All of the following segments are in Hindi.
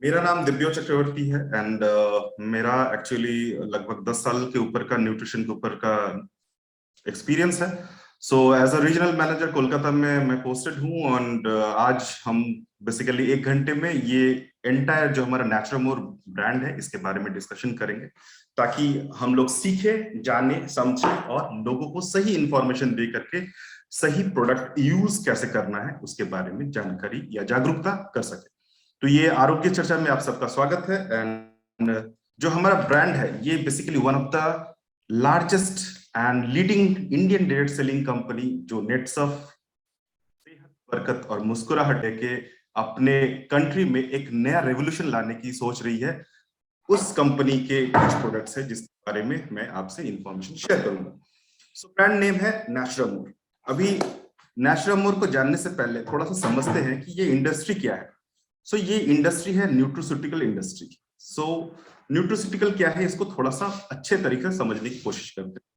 मेरा नाम दिव्यो चक्रवर्ती है एंड मेरा एक्चुअली लगभग 10 साल के ऊपर का न्यूट्रिशन के ऊपर का एक्सपीरियंस है। So as a regional manager Kolkata में मैं पोस्टेड हूँ एंड आज हम बेसिकली 1 घंटे में ये एंटायर जो हमारा नेचुरमोर ब्रांड है इसके बारे में डिस्कशन करेंगे, ताकि हम लोग सीखे, जाने, समझे और लोगों को सही इंफॉर्मेशन दे करके सही प्रोडक्ट यूज कैसे करना है उसके बारे में जानकारी या जागरूकता कर सके। तो ये आरोग्य चर्चा में आप सबका स्वागत है। एंड जो हमारा ब्रांड है ये basically one of the largest and leading Indian direct selling company जो नेटसर्फ सेहत, बरकत और मुस्कुराहट के अपने कंट्री में एक नया रेवोल्यूशन लाने की सोच रही है, उस कंपनी के कुछ प्रोडक्ट्स है जिसके बारे में मैं आपसे इंफॉर्मेशन शेयर करूंगा। सो ब्रांड नेम है नेचुरमोर। अभी नेचुरमोर को जानने से पहले थोड़ा सा समझते हैं कि ये इंडस्ट्री क्या है। सो ये इंडस्ट्री है न्यूट्रोस्यूटिकल इंडस्ट्री। सो न्यूट्रोस्यूटिकल क्या है, इसको थोड़ा सा अच्छे तरीके से समझने की कोशिश करते हैं।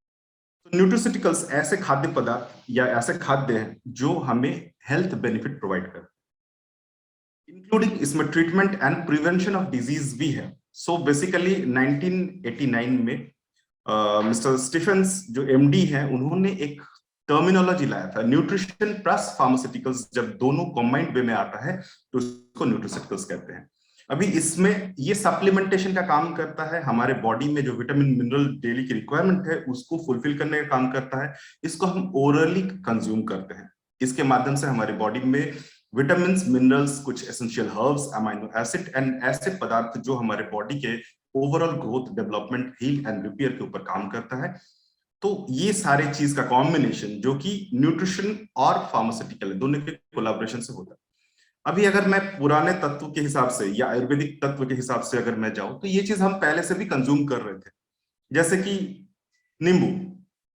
तो न्यूट्रोस्यूटिकल्स ऐसे खाद्य पदार्थ या ऐसे खाद्य हैं जो हमें हेल्थ बेनिफिट प्रोवाइड करते हैं, इंक्लूडिंग इसमें treatment and prevention of disease भी है। सो बेसिकली 1989 में मिस्टर स्टीफेंस जो एमडी हैं उन्होंने एक टर्मिनोलॉजी लाया था, न्यूट्रिशन प्लस फार्मास्यूटिकल्स। जब दोनों कॉम्बाइंड वे में आता है तो उसको न्यूट्रोस्यूटिकल्स कहते हैं। अभी इसमें ये सप्लीमेंटेशन का काम करता है, हमारे बॉडी में जो विटामिन मिनरल डेली की रिक्वायरमेंट है उसको फुलफिल करने का काम करता है। इसको हम ओरली कंज्यूम करते हैं। इसके माध्यम से हमारे बॉडी में विटामिन मिनरल्स, कुछ essential herbs, amino acid and ऐसे पदार्थ जो हमारे बॉडी के overall growth, development, heal and repair के ऊपर काम करता है। तो ये सारे चीज का कॉम्बिनेशन जो कि न्यूट्रिशन और फार्मास्यूटिकल दोनों के कोलैबोरेशन से होता है। अभी अगर मैं पुराने तत्व के हिसाब से या आयुर्वेदिक तत्व के हिसाब से अगर मैं जाऊं तो ये चीज हम पहले से भी कंज्यूम कर रहे थे। जैसे कि नींबू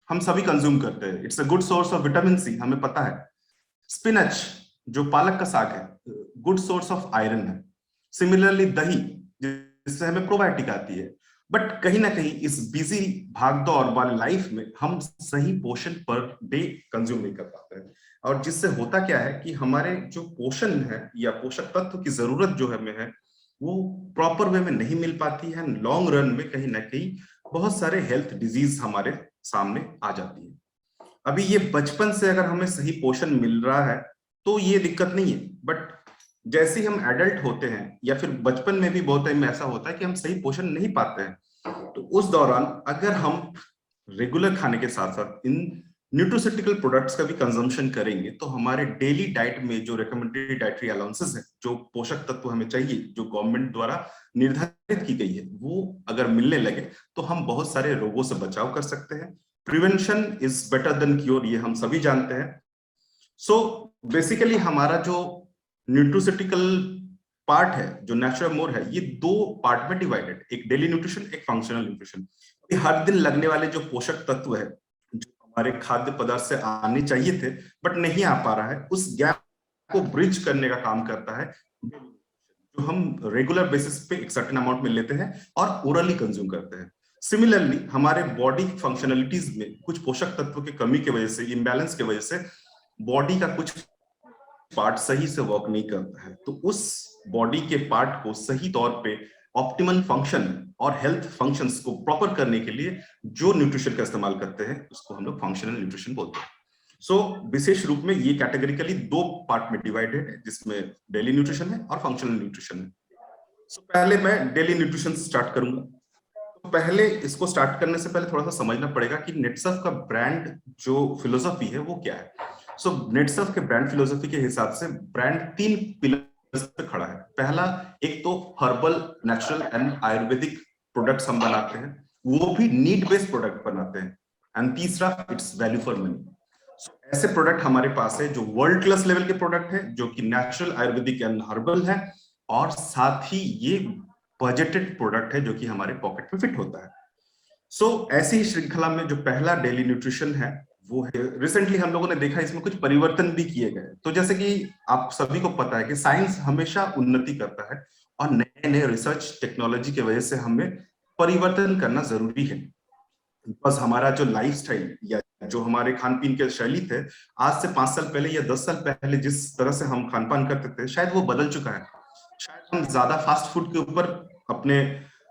हम सभी कंज्यूम करते हैं, it's a good source of vitamin C, हमें पता है। स्पिनच जो पालक का साग है, गुड सोर्स ऑफ आयरन है। सिमिलरली दही जिससे हमें प्रोबायोटिक आती है। बट कहीं ना कहीं इस बिजी भागदौड़ वाले लाइफ में हम सही पोषण पर डे कंज्यूम नहीं कर पाते हैं, और जिससे होता क्या है कि हमारे जो पोषण है या पोषक तत्व की जरूरत जो हमें है वो प्रॉपर वे में नहीं मिल पाती है। लॉन्ग रन में कहीं ना कहीं बहुत सारे हेल्थ डिजीज हमारे सामने आ जाती है। अभी ये बचपन से अगर हमें सही पोषण मिल रहा है तो ये दिक्कत नहीं है, बट जैसे ही हम एडल्ट होते हैं या फिर बचपन में भी बहुत टाइम ऐसा होता है कि हम सही पोषण नहीं पाते हैं, तो उस दौरान अगर हम रेगुलर खाने के साथ साथ इन न्यूट्रोसिटिकल प्रोडक्ट्स का भी कंजम्पशन करेंगे तो हमारे डेली डाइट में जो रिकमेंडेड डाइटरी अलाउंसेस है, जो पोषक तत्व हमें चाहिए, जो गवर्नमेंट द्वारा निर्धारित की गई है, वो अगर मिलने लगे तो हम बहुत सारे रोगों से बचाव कर सकते हैं। Prevention is better than cure, ये हम सभी जानते हैं। सो बेसिकली हमारा जो न्यूट्रोसिटिकल पार्ट है, जो नेचुरमोर है, ये दो पार्ट में डिवाइडेड, एक डेली न्यूट्रिशन, एक फंक्शनल न्यूट्रिशन। हर दिन लगने वाले जो पोषक तत्व है जो हमारे खाद्य पदार्थ से आने चाहिए थे बट नहीं आ पा रहा है, उस गैप को ब्रिज करने का काम करता है जो हम रेगुलर बेसिस पे एक सर्टेन अमाउंट में लेते हैं और ओरली कंज्यूम करते हैं। सिमिलरली हमारे बॉडी फंक्शनलिटीज में कुछ पोषक तत्व की कमी की वजह से, इम्बैलेंस की वजह से बॉडी का कुछ पार्ट सही से वर्क नहीं करता है, तो उस बॉडी के पार्ट को सही तौर पे ऑप्टिमल फंक्शन और हेल्थ फंक्शंस को प्रॉपर करने के लिए जो न्यूट्रिशन का इस्तेमाल करते हैं उसको हम लोग फंक्शनल न्यूट्रिशन बोलते हैं। सो विशेष रूप में ये कैटेगरिकली दो पार्ट में डिवाइडेड है, जिसमें डेली न्यूट्रिशन है और फंक्शनल न्यूट्रिशन है। सो पहले मैं डेली न्यूट्रिशन से स्टार्ट करूंगा। तो पहले इसको स्टार्ट करने से पहले थोड़ा सा समझना पड़ेगा कि नेटसर्फ का ब्रांड जो फिलोसफी है वो क्या है। सो नेटसर्फ के ब्रांड फिलोसफी के हिसाब से ब्रांड 3 पिलर्स पे खड़ा है। पहला, एक तो herbal, natural and Ayurvedic products हम बनाते हैं, वो भी नीड बेस्ड प्रोडक्ट बनाते हैं। एंड तीसरा, इट्स वैल्यू फॉर मनी। ऐसे प्रोडक्ट हमारे पास है जो वर्ल्ड क्लास लेवल के प्रोडक्ट है, जो कि नेचुरल, आयुर्वेदिक एंड हर्बल है, और साथ ही ये बजटेड प्रोडक्ट है जो कि हमारे पॉकेट में फिट होता है। सो ऐसी ही श्रृंखला में जो पहला डेली न्यूट्रिशन है वो है, रिसेंटली हम लोगों ने देखा इसमें कुछ परिवर्तन भी किए गए। तो जैसे कि आप सभी को पता है कि साइंस हमेशा उन्नति करता है और नए नए रिसर्च टेक्नोलॉजी की वजह से हमें परिवर्तन करना जरूरी है। बस हमारा जो लाइफस्टाइल या जो हमारे खान पीन के शैली थे, आज से 5 साल पहले या 10 साल पहले जिस तरह से हम खान पान करते थे, शायद वो बदल चुका है। शायद हम ज्यादा फास्ट फूड के ऊपर अपने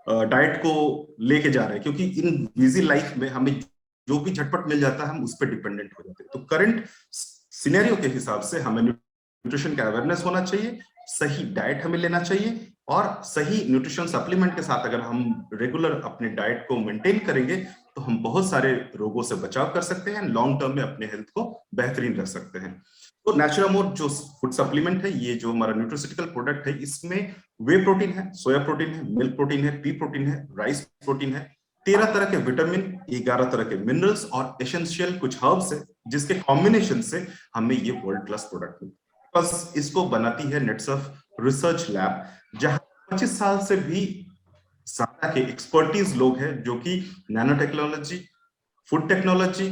डाइट को लेके जा रहे हैं, क्योंकि इन बिजी लाइफ में हमें जो भी झटपट मिल जाता है हम उस पर डिपेंडेंट हो जाते हैं। तो करंट सिनेरियो के हिसाब से हमें न्यूट्रिशन का अवेयरनेस होना चाहिए, सही डाइट हमें लेना चाहिए, और सही न्यूट्रिशन सप्लीमेंट के साथ अगर हम रेगुलर अपने डाइट को मेंटेन करेंगे तो हम बहुत सारे रोगों से बचाव कर सकते हैं, लॉन्ग टर्म में अपने हेल्थ को बेहतरीन रख सकते हैं। तो नेचुरामोर जो फूड सप्लीमेंट है, ये जो हमारा न्यूट्रिसिटिकल प्रोडक्ट है, इसमें वे प्रोटीन है, सोया प्रोटीन है, मिल्क प्रोटीन है, पी प्रोटीन है, राइस प्रोटीन है, 13 तरह के विटामिन, 11 तरह के मिनरल्स और एसेंशियल कुछ हर्ब्स है, जिसके कॉम्बिनेशन से हमें ये वर्ल्ड क्लास प्रोडक्ट मिलता है। बस इसको बनाती है नेटसर्फ रिसर्च लैब, जहां 25 साल से भी ज्यादा के एक्सपर्टीज लोग हैं जो कि nano technology, food technology,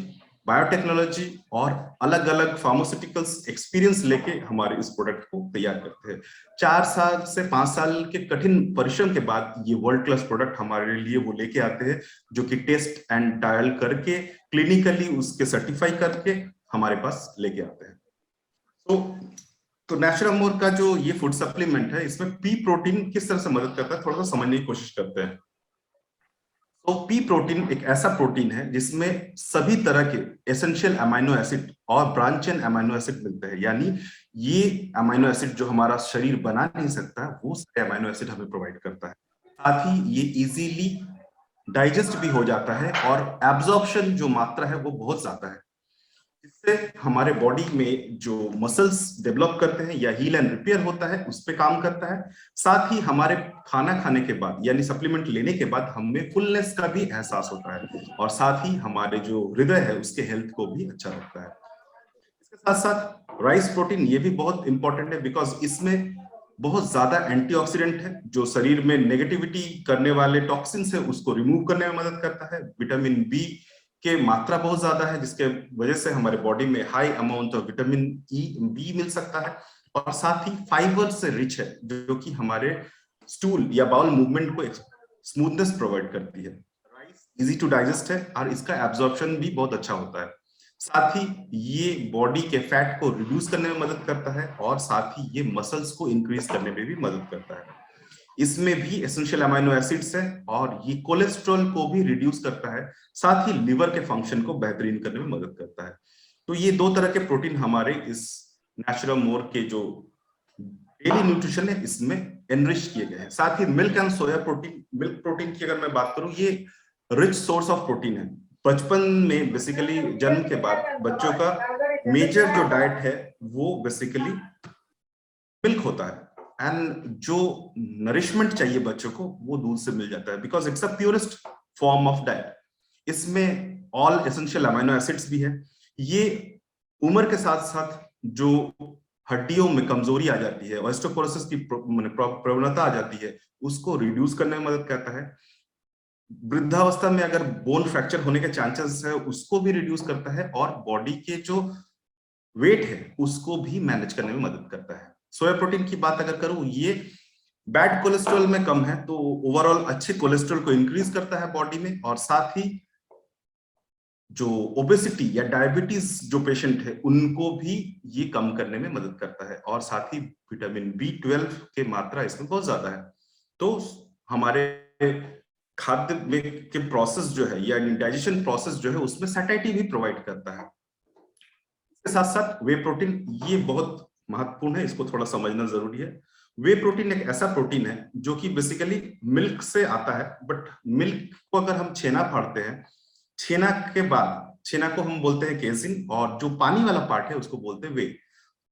biotechnology और अलग अलग फार्मास्यूटिकल्स एक्सपीरियंस लेके हमारे इस प्रोडक्ट को तैयार करते हैं। 4 साल से 5 साल के कठिन परिश्रम के बाद ये वर्ल्ड क्लास प्रोडक्ट हमारे लिए वो लेके आते हैं, जो कि टेस्ट एंड ट्रायल करके क्लिनिकली उसके सर्टिफाई करके हमारे पास लेके आते हैं। तो नेचुरामोर का जो ये फूड सप्लीमेंट है, इसमें पी प्रोटीन किस तरह से मदद करता है, थोड़ा सा समझने की कोशिश करते हैं। तो पी प्रोटीन एक ऐसा प्रोटीन है जिसमें सभी तरह के एसेंशियल अमाइनो एसिड और ब्रांच चेन अमाइनो एसिड मिलते हैं, यानी ये अमाइनो एसिड जो हमारा शरीर बना नहीं सकता, वो सारे अमाइनो एसिड हमें प्रोवाइड करता है। साथ ही ये इजीली डाइजेस्ट भी हो जाता है और एब्जॉर्प्शन जो मात्रा है वो बहुत ज्यादा है, इससे हमारे बॉडी में जो मसल्स डेवलप करते हैं या हील एंड रिपेयर होता है उस पे काम करता है। साथ ही हमारे खाना खाने के बाद यानी सप्लीमेंट लेने के बाद हमें फुलनेस का भी एहसास होता है, और साथ ही हमारे जो हृदय है उसके हेल्थ को भी अच्छा रखता है। इसके साथ साथ राइस प्रोटीन ये भी बहुत इंपॉर्टेंट है, बिकॉज इसमें बहुत ज्यादा एंटीऑक्सीडेंट है जो शरीर में नेगेटिविटी करने वाले टॉक्सिन्स है उसको रिमूव करने में मदद करता है। विटामिन बी के मात्रा बहुत ज्यादा है, जिसके वजह से हमारे बॉडी में high amount of vitamin E B मिल सकता है, और साथ ही फाइबर से रिच है जो कि हमारे स्टूल या बाउल मूवमेंट को स्मूथनेस प्रोवाइड करती है। राइस इजी टू डाइजेस्ट है और इसका एब्जॉर्प्शन भी बहुत अच्छा होता है। साथ ही ये बॉडी के फैट को रिड्यूस करने में मदद करता है, और साथ ही ये मसल्स को इंक्रीज करने में भी मदद करता है। इसमें भी एसेंशियल अमाइनो एसिड्स है और ये कोलेस्ट्रॉल को भी रिड्यूस करता है, साथ ही लिवर के फंक्शन को बेहतरीन करने में मदद करता है। तो ये 2 तरह के प्रोटीन हमारे इस नेचुरामोर के जो डेली न्यूट्रिशन है इसमें एनरिच किए गए हैं। साथ ही milk and soya protein, milk protein की अगर मैं बात करूं, ये रिच सोर्स ऑफ प्रोटीन है। बचपन में बेसिकली जन्म के बाद बच्चों का मेजर जो डाइट है वो बेसिकली मिल्क होता है, एंड जो नरिशमेंट चाहिए बच्चों को वो दूध से मिल जाता है, because it's a purest form of diet. इसमें ऑल एसेंशियल अमाइनो एसिड्स भी है। ये उम्र के साथ साथ जो हड्डियों में कमजोरी आ जाती है, ऑस्टियोपोरोसिस की प्रवणता आ जाती है, उसको रिड्यूस करने में मदद करता है। वृद्धावस्था में अगर बोन फ्रैक्चर होने के चांसेस है उसको भी रिड्यूस करता है, और बॉडी के जो वेट है उसको भी मैनेज करने में मदद करता है। सोया प्रोटीन की बात अगर करूं, ये बैड कोलेस्ट्रॉल में कम है, तो ओवरऑल अच्छे कोलेस्ट्रॉल को इंक्रीज करता है बॉडी में, और साथ ही जो ओबेसिटी या डायबिटीज जो पेशेंट है उनको भी ये कम करने में मदद करता है, और साथ ही विटामिन B12 की मात्रा इसमें बहुत ज्यादा है। तो हमारे खाद्य में के प्रोसेस जो है या डाइजेशन प्रोसेस जो है उसमें सैटिस्फैक्टरी भी प्रोवाइड करता है। इसके साथ साथ वे प्रोटीन ये बहुत महत्वपूर्ण है, इसको थोड़ा समझना जरूरी है। वे प्रोटीन एक ऐसा प्रोटीन है जो कि बेसिकली मिल्क से आता है, बट मिल्क को अगर हम छेना फाड़ते हैं, छेना के बाद छेना को हम बोलते हैं केसिन, और जो पानी वाला पार्ट है उसको बोलते हैं वे।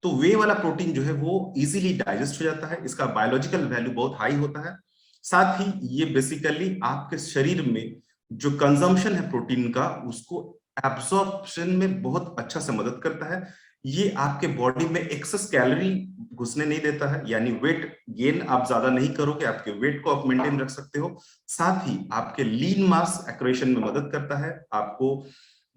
तो वे वाला प्रोटीन जो है वो इजीली डाइजेस्ट हो जाता है, इसका बायोलॉजिकल वैल्यू बहुत हाई होता है। साथ ही ये बेसिकली आपके शरीर में जो कंजम्पशन है प्रोटीन का उसको एब्जॉर्प्शन में बहुत अच्छा से मदद करता है। ये आपके बॉडी में एक्सेस कैलोरी घुसने नहीं देता है, यानी वेट गेन आप ज्यादा नहीं करोगे, आपके वेट को आप मेंटेन रख सकते हो। साथ ही आपके लीन मास एक्रेशन में मदद करता है, आपको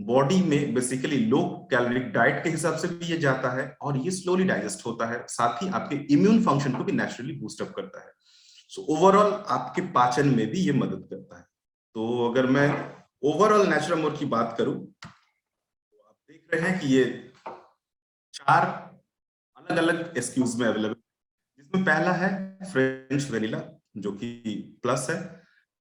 बॉडी में बेसिकली लो कैलोरिक डाइट के हिसाब से भी ये जाता है, और ये स्लोली डाइजेस्ट होता है। साथ ही आपके इम्यून फंक्शन को भी नेचुरली बूस्ट अप करता है। सो ओवरऑल आपके पाचन में भी ये मदद करता है। तो अगर मैं ओवरऑल नेचुरामोर की बात करूं, तो आप देख रहे हैं कि ये 4 अलग अलग एसक्यूज में अवेलेबल, इसमें पहला है फ्रेंच वेनिला जो कि प्लस है,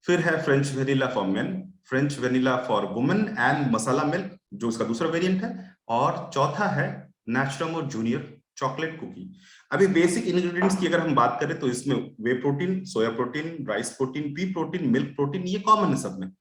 फिर है French vanilla for men, French vanilla for women and masala milk जो इसका दूसरा वेरिएंट है, और चौथा है नेचुरमोर जूनियर चॉकलेट कुकी। अभी बेसिक इंग्रेडिएंट्स की अगर हम बात करें तो इसमें whey protein, soya protein, rice protein, pea protein, milk protein, ये कॉमन है सब में,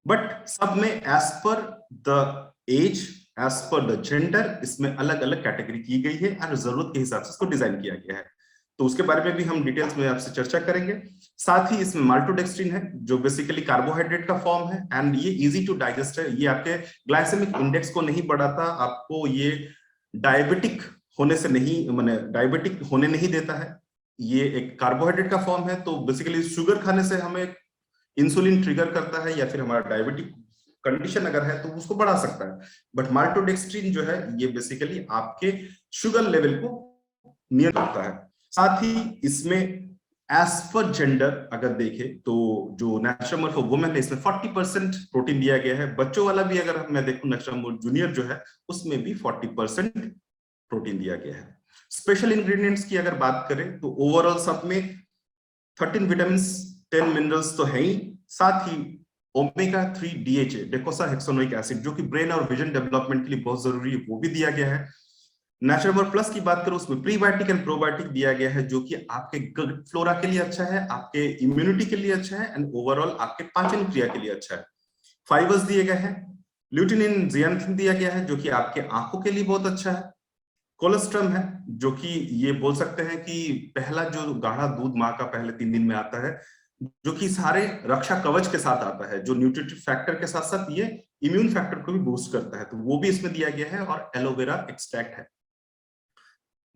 बट सब में age per the age, age per the gender, इसमें अलग अलग कैटेगरी की गई है और जरूरत के हिसाब से इसको डिजाइन किया गया है। तो उसके बारे में भी हम डिटेल्स में आपसे चर्चा करेंगे। साथ ही इसमें माल्टोडेक्स्ट्रिन है जो बेसिकली कार्बोहाइड्रेट का फॉर्म है एंड ये इजी टू डाइजेस्ट है, ये आपके ग्लाइसेमिक इंडेक्स को नहीं बढ़ाता, आपको ये डायबिटिक होने से नहीं, माने डायबिटिक होने नहीं देता है। ये एक कार्बोहाइड्रेट का फॉर्म है, तो बेसिकली शुगर खाने से हमें इंसुलिन ट्रिगर करता है या फिर हमारा डायबिटिक कंडीशन अगर है तो उसको बढ़ा सकता है, बट माल्टोडेक्स्ट्रिन जो है ये बेसिकली आपके शुगर लेवल को नियंत्रित करता है। साथ ही इसमें एज पर जेंडर अगर देखें तो जो नेचुरमोर फॉर वुमेन है इसमें 40% प्रोटीन दिया गया है, बच्चों वाला भी अगर मैं देखूं नेचुरमोर जूनियर जो है उसमें भी 40% प्रोटीन दिया गया है। स्पेशल इंग्रेडिएंट्स की अगर बात करें तो ओवरऑल सब में 13 विटामिन, 10 मिनरल्स तो है ही, साथ ही ओमेगा 3 डीएचए डेकोसा हेक्सानोइक एसिड जो कि ब्रेन और विजन डेवलपमेंट के लिए बहुत जरूरी है वो भी दिया गया है। नेचुरमोर प्लस की बात करो उसमें प्रीबायोटिक एंड प्रोबायोटिक दिया गया है जो कि आपके गट फ्लोरा के लिए अच्छा है, आपके इम्यूनिटी के लिए अच्छा है एंड ओवरऑल आपके पाचन क्रिया के लिए अच्छा है। फाइबर्स दिए गए हैं, ल्यूटिनिन, जियान्थिन दिया गया है जो कि आपके आंखों के लिए बहुत अच्छा है। कोलेस्ट्रम है जो कि ये बोल सकते हैं कि पहला जो गाढ़ा दूध माँ का पहले 3 दिन में आता है, जो कि सारे रक्षा कवच के साथ आता है, जो न्यूट्रिटिव फैक्टर के साथ साथ ये इम्यून फैक्टर को भी बूस्ट करता है, तो वो भी इसमें दिया गया है। और एलोवेरा एक्सट्रैक्ट है।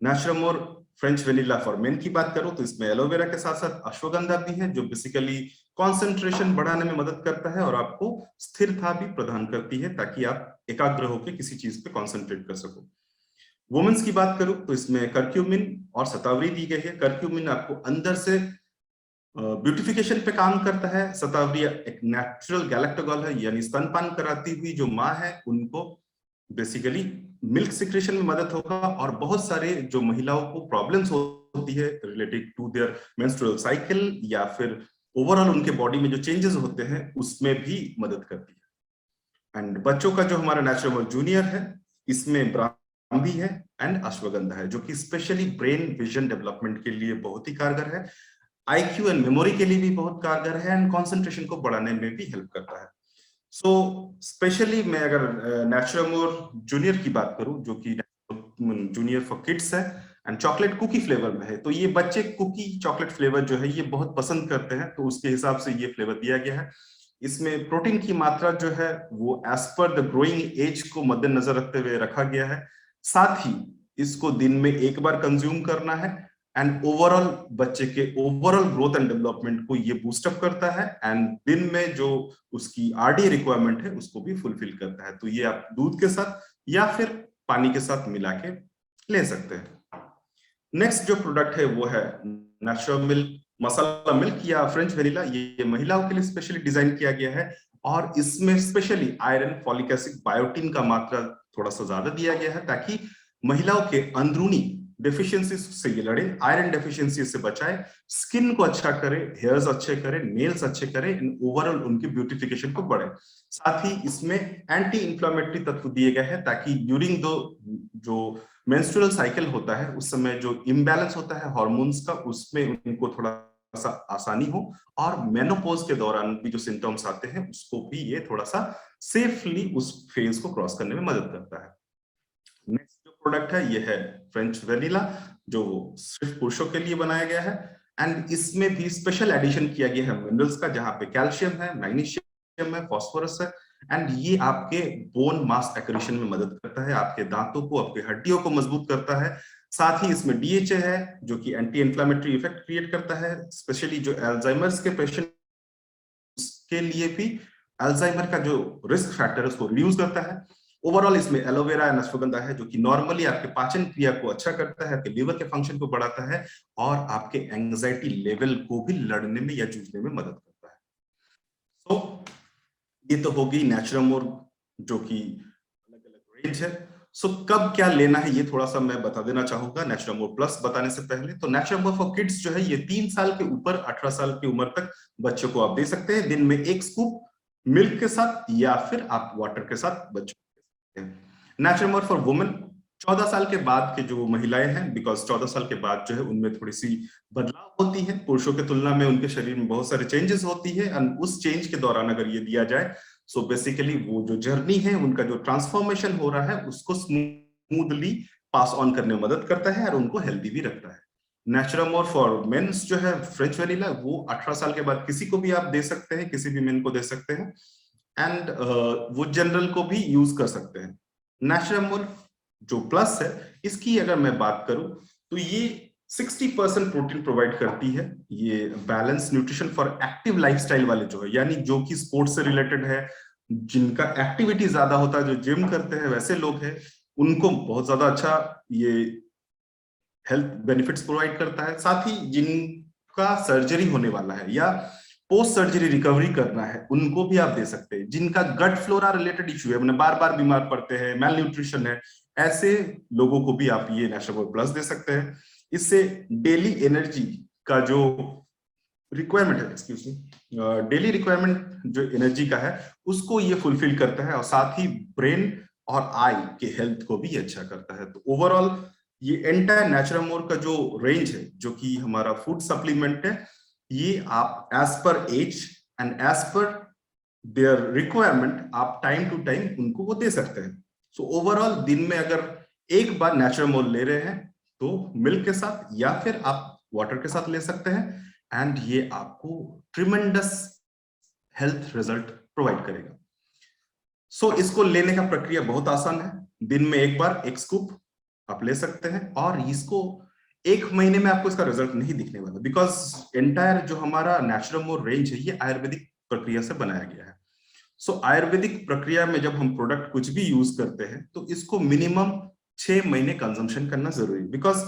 नेचुरमोर फ्रेंच वेनिला फॉर मेन की बात करो तो इसमें एलोवेरा के साथ साथ अश्वगंधा भी है जो बेसिकली कंसंट्रेशन बढ़ाने में मदद करता है और आपको स्थिरता भी प्रदान करती है ताकि आप एकाग्र होकर किसी चीज पे कंसंट्रेट कर सको। वुमेन्स की बात करूं तो इसमें कर्क्यूमिन और शतावरी दी गई है। कर्क्यूमिन आपको अंदर से ब्यूटिफिकेशन पे काम करता है, शतावरी एक नेचुरल गैलेक्टोगॉल है यानी स्तनपान कराती हुई जो माँ है उनको बेसिकली मिल्क सिक्रेशन में मदद होगा और बहुत सारे जो महिलाओं को प्रॉब्लम्स होती है related to their menstrual cycle या फिर ओवरऑल उनके बॉडी में जो चेंजेस होते हैं उसमें भी मदद करती है। एंड बच्चों का जो हमारा नेचुरल जूनियर है इसमें ब्राह्मी है एंड अश्वगंधा है जो कि स्पेशली ब्रेन विजन डेवलपमेंट के लिए बहुत ही कारगर है, आईक्यू एंड मेमोरी के लिए भी बहुत कारगर है एंड कंसंट्रेशन को बढ़ाने में भी हेल्प करता है। सो स्पेशली मैं अगर नेचुरमोर जूनियर की बात करूं जो कि जूनियर फॉर किड्स है एंड चॉकलेट कुकी फ्लेवर में है, तो ये बच्चे कुकी चॉकलेट फ्लेवर जो है ये बहुत पसंद करते हैं, तो उसके हिसाब से ये फ्लेवर दिया गया है। इसमें प्रोटीन की मात्रा जो है वो as per the growing as को मद्देनजर रखते हुए रखा गया है। साथ ही इसको दिन में एक बार कंज्यूम करना है एंड ओवरऑल बच्चे के ओवरऑल ग्रोथ एंड डेवलपमेंट को ये बूस्टअप करता है एंड दिन में जो उसकी आरडी रिक्वायरमेंट है उसको भी फुलफिल करता है। तो ये आप दूध के साथ या फिर पानी के साथ मिला के ले सकते हैं। नेक्स्ट जो प्रोडक्ट है वो है नेचुरल मिल्क मसाला मिल्क या फ्रेंच वेनिला। ये महिलाओं के लिए स्पेशली डिजाइन किया गया है और इसमें specially iron, folic acid, biotin का मात्रा थोड़ा सा ज्यादा दिया गया है ताकि महिलाओं के अंदरूनी डेफिशिएंसी से ये लड़े, आयरन डेफिशिएंसी से बचाए, स्किन को अच्छा करे, हेयर्स अच्छे करे, नेल्स अच्छे करे, ओवरऑल उनकी ब्यूटिफिकेशन को बढ़े। साथ ही इसमें एंटी इंफ्लेमेटरी तत्व दिए गए हैं ताकि ड्यूरिंग दो जो मेंस्ट्रुअल साइकिल होता है उस समय जो इम्बैलेंस होता है हार्मोन्स का उसमें उनको थोड़ा सा आसानी हो और मेनोपॉज के दौरान भी जो सिम्टम्स आते हैं उसको भी ये थोड़ा सा सेफली उस फेज को क्रॉस करने में मदद करता है। नेक्स्ट जो प्रोडक्ट है ये है फ्रेंच वेनिला जो सिर्फ पुरुषों के लिए बनाया गया है एंड इसमें भी स्पेशल एडिशन किया गया है मिनरल्स का जहां पे कैल्शियम है, मैग्नीशियम है, फास्फोरस है एंड ये आपके बोन मास एक्विजिशन में मदद करता है, आपके दांतों को, आपके हड्डियों को मजबूत करता है। साथ ही इसमें डीएचए है जो कि एंटी इंफ्लेमेटरी इफेक्ट क्रिएट करता है, स्पेशली जो अल्जाइमर्स के पेशेंट के लिए भी अल्जाइमर का जो रिस्क फैक्टर है उसको रिड्यूस करता है। ओवरऑल इसमें एलोवेरा एंड अश्वगंधा है जो कि नॉर्मली आपके पाचन क्रिया को अच्छा करता है, आपके लीवर के फंक्शन को बढ़ाता है और आपके एंजाइटी लेवल को भी लड़ने में या जूझने में मदद करता है। तो ये तो होगी नेचुरमोर जो कि अलग अलग रेंज है। सो कब क्या लेना है ये थोड़ा सा मैं बता देना चाहूंगा नेचुरामोर प्लस बताने से पहले। तो नेचुरामोर फॉर किड्स जो है ये 3 साल के ऊपर 18 साल की उम्र तक बच्चों को आप दे सकते हैं, दिन में 1 स्कूप मिल्क के साथ या फिर आप वाटर के साथ बच्चों को दे सकते हैं। नेचुरामोर फॉर वुमेन 14 साल के बाद के जो महिलाएं हैं, बिकॉज 14 साल के बाद जो है उनमें थोड़ी सी बदलाव होती है, पुरुषों के तुलना में उनके शरीर में बहुत सारे चेंजेस होती है, और उस चेंज के दौरान अगर ये दिया जाए सो बेसिकली वो जो जर्नी है, उनका जो ट्रांसफॉर्मेशन हो रहा है उसको स्मूथली पास ऑन करने में मदद करता है और उनको हेल्दी भी रखता है। नेचुरामोर फॉर मेंस जो है फ्रेंच वेनिला, वो 18 साल के बाद किसी को भी आप दे सकते हैं, किसी भी मेन को दे सकते हैं, एंड वो जनरल को भी यूज कर सकते हैं। नेचुरामोर जो प्लस है, इसकी अगर मैं बात करूं तो ये 60% प्रोटीन प्रोवाइड करती है। ये balance nutrition for active lifestyle वाले जो है, यानी जो कि स्पोर्ट्स से रिलेटेड है, जिनका एक्टिविटी ज्यादा होता है, जो जिम करते हैं वैसे लोग हैं, उनको बहुत ज्यादा अच्छा ये हेल्थ बेनिफिट्स प्रोवाइड करता है। साथ ही जिनका सर्जरी होने वाला है या पोस्ट सर्जरी रिकवरी करना है, उनको भी आप दे सकते हैं। जिनका गट फ्लोरा रिलेटेड इश्यू है, मैंने बार बार बीमार पड़ते हैं, मेल न्यूट्रिशन है, ऐसे लोगों को भी आप ये नेचुरामोर प्लस दे सकते हैं। इससे डेली एनर्जी का जो रिक्वायरमेंट है, एक्सक्यूज मी, डेली रिक्वायरमेंट जो एनर्जी का है उसको ये फुलफिल करता है, और साथ ही ब्रेन और आई के हेल्थ को भी अच्छा करता है। तो ओवरऑल ये एंटायर नेचुरामोर का जो रेंज है, जो कि हमारा फूड सप्लीमेंट है, ये आप एज पर एज एंड एज पर देयर रिक्वायरमेंट आप टाइम टू टाइम उनको वो दे सकते हैं। सो ओवरऑल दिन में अगर एक बार नेचुरामोर ले रहे हैं तो मिल्क के साथ या फिर आप वाटर के साथ ले सकते हैं, एंड ये आपको ट्रिमेंडस हेल्थ रिजल्ट प्रोवाइड करेगा। सो इसको लेने का प्रक्रिया बहुत आसान है। दिन में एक बार 1 स्कूप आप ले सकते हैं, और इसको 1 महीने में आपको इसका रिजल्ट नहीं दिखने वाला, बिकॉज एंटायर जो हमारा नेचुरामोर रेंज है ये आयुर्वेदिक प्रक्रिया से बनाया गया है। सो आयुर्वेदिक प्रक्रिया में जब हम प्रोडक्ट कुछ भी यूज करते हैं तो इसको मिनिमम 6 महीने कंजम्पशन करना जरूरी है, बिकॉज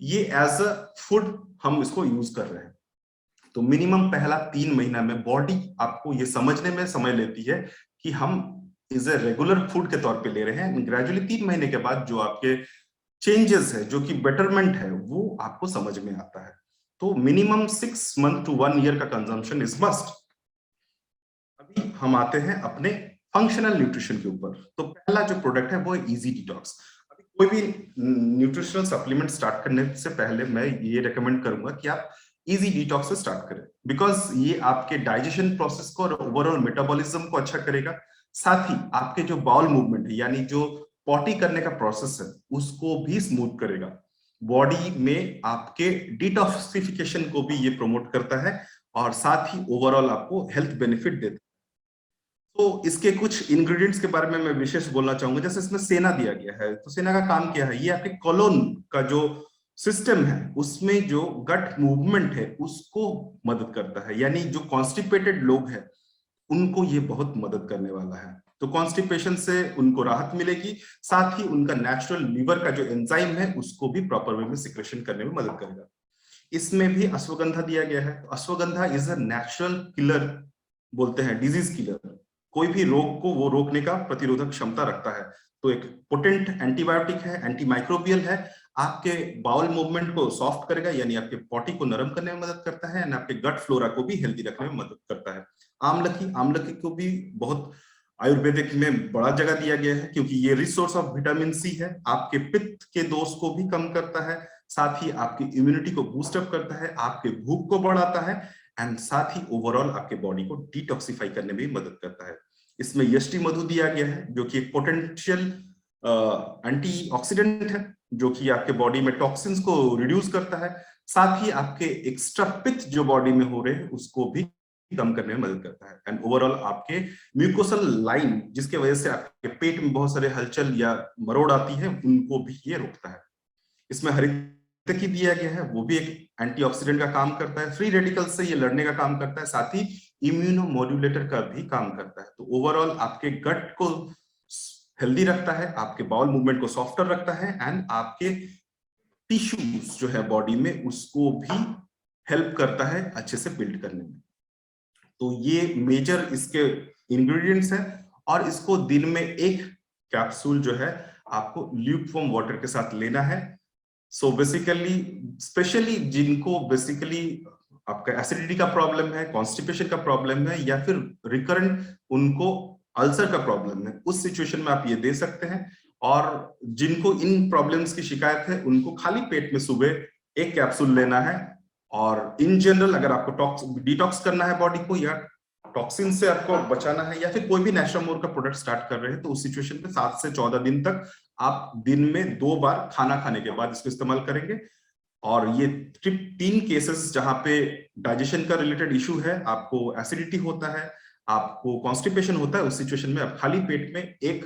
ये एज अ फूड हम इसको यूज कर रहे हैं। तो मिनिमम पहला 3 महीना में बॉडी आपको ये समझने में समय लेती है कि हम इज ए रेगुलर फूड के तौर पे ले रहे हैं। ग्रेजुअली 3 महीने के बाद जो आपके चेंजेस है, जो कि बेटरमेंट है, वो आपको समझ में आता है। तो मिनिमम 6 मंथ टू 1 ईयर का कंजम्पशन इज मस्ट। अभी हम आते हैं अपने फंक्शनल न्यूट्रिशन के ऊपर। तो पहला जो प्रोडक्ट है वो है इजी डिटॉक्स। अभी कोई भी न्यूट्रिशनल सप्लीमेंट स्टार्ट करने से पहले मैं ये रेकमेंड करूंगा कि आप इजी डिटॉक्स से स्टार्ट करें, बिकॉज ये आपके डाइजेशन प्रोसेस को और ओवरऑल मेटाबॉलिज्म को अच्छा करेगा। साथ ही आपके जो बाउल मूवमेंट है, यानी जो पॉटी करने का प्रोसेस है, उसको भी स्मूथ करेगा। बॉडी में आपके डिटॉक्सिफिकेशन को भी ये प्रमोट करता है, और साथ ही ओवरऑल आपको हेल्थ बेनिफिट देता है। तो इसके कुछ इंग्रेडिएंट्स के बारे में मैं विशेष बोलना चाहूंगा। जैसे इसमें सेना दिया गया है, तो सेना का काम क्या है, ये आपके कोलोन का जो सिस्टम है उसमें जो गट मूवमेंट है उसको मदद करता है, यानी जो कॉन्स्टिपेटेड लोग हैं उनको ये बहुत मदद करने वाला है। तो कॉन्स्टिपेशन से उनको राहत मिलेगी, साथ ही उनका नेचुरल लीवर का जो एंजाइम है उसको भी प्रॉपर वे में सिक्रेशन करने में मदद करेगा। इसमें भी अश्वगंधा दिया गया है। Ashwagandha is a natural killer, बोलते हैं डिजीज किलर। कोई भी रोग को वो रोकने का प्रतिरोधक क्षमता रखता है। तो एक पोटेंट एंटीबायोटिक है, एंटी माइक्रोबियल है, आपके बाउल मूवमेंट को सॉफ्ट करेगा, यानी आपके पॉटी को नरम करने में मदद करता है, एंड आपके गट फ्लोरा को भी हेल्दी रखने में मदद करता है। आमलकी, आमलकी को भी बहुत आयुर्वेदिक में बड़ा जगह दिया गया है, क्योंकि ये रिसोर्स ऑफ विटामिन सी है, आपके पित्त के दोष को भी कम करता है, साथ ही आपकी इम्यूनिटी को बूस्टअप करता है, आपके भूख को बढ़ाता है, एंड साथ ही ओवरऑल आपके बॉडी को डिटॉक्सिफाई करने में भी मदद करता है। इसमें यष्टि मधु दिया गया है, जो कि एक पोटेंशियल एंटीऑक्सीडेंट है, जो कि आपके बॉडी में टॉक्सिन्स को रिड्यूस करता है, साथ ही आपके एक्स्ट्रा पित्त जो बॉडी में हो रहे हैं उसको भी कम करने में मदद करता है, एंड ओवरऑल आपके म्यूकोसल लाइन, जिसके वजह से आपके पेट में बहुत सारे हलचल या मरोड़ आती है, उनको भी ये रोकता है। इसमें हरितकी दिया गया है, वो भी एक एंटीऑक्सीडेंट का काम करता है, फ्री रेडिकल से ये लड़ने का काम करता है, साथ ही इम्यूनोमोड्यूलेटर का भी काम करता है। तो ओवरऑल आपके गट को हेल्दी रखता है, आपके बाउल मूवमेंट को सॉफ्टर रखता है, एंड आपके टिश्यूज जो है बॉडी में उसको भी हेल्प करता है अच्छे से बिल्ड करने में। तो ये मेजर इसके इंग्रेडिएंट्स है, और इसको दिन में 1 कैप्सूल जो है आपको ल्यूकवार्म वाटर के साथ लेना है। सो बेसिकली स्पेशली जिनको बेसिकली आपका एसिडिटी का प्रॉब्लम है, कॉन्स्टिपेशन का प्रॉब्लम है, या फिर रिकरेंट उनको अल्सर का प्रॉब्लम है, उस सिचुएशन में आप ये दे सकते हैं। और जिनको इन प्रॉब्लम्स की शिकायत है उनको खाली पेट में सुबह एक कैप्सूल लेना है। और इन जनरल अगर आपको डिटॉक्स करना है बॉडी को, या टॉक्सिन से आपको बचाना है, या फिर कोई भी नेचुरोमोर का प्रोडक्ट स्टार्ट कर रहे हैं, तो उस सिचुएशन में 7 से 14 दिन तक आप दिन में 2 बार खाना खाने के बाद इसको इस्तेमाल करेंगे। और ये 3 केसेस जहां पे डाइजेशन का रिलेटेड इशू है, आपको एसिडिटी होता है, आपको कॉन्स्टिपेशन होता है, उस सिचुएशन में आप खाली पेट में एक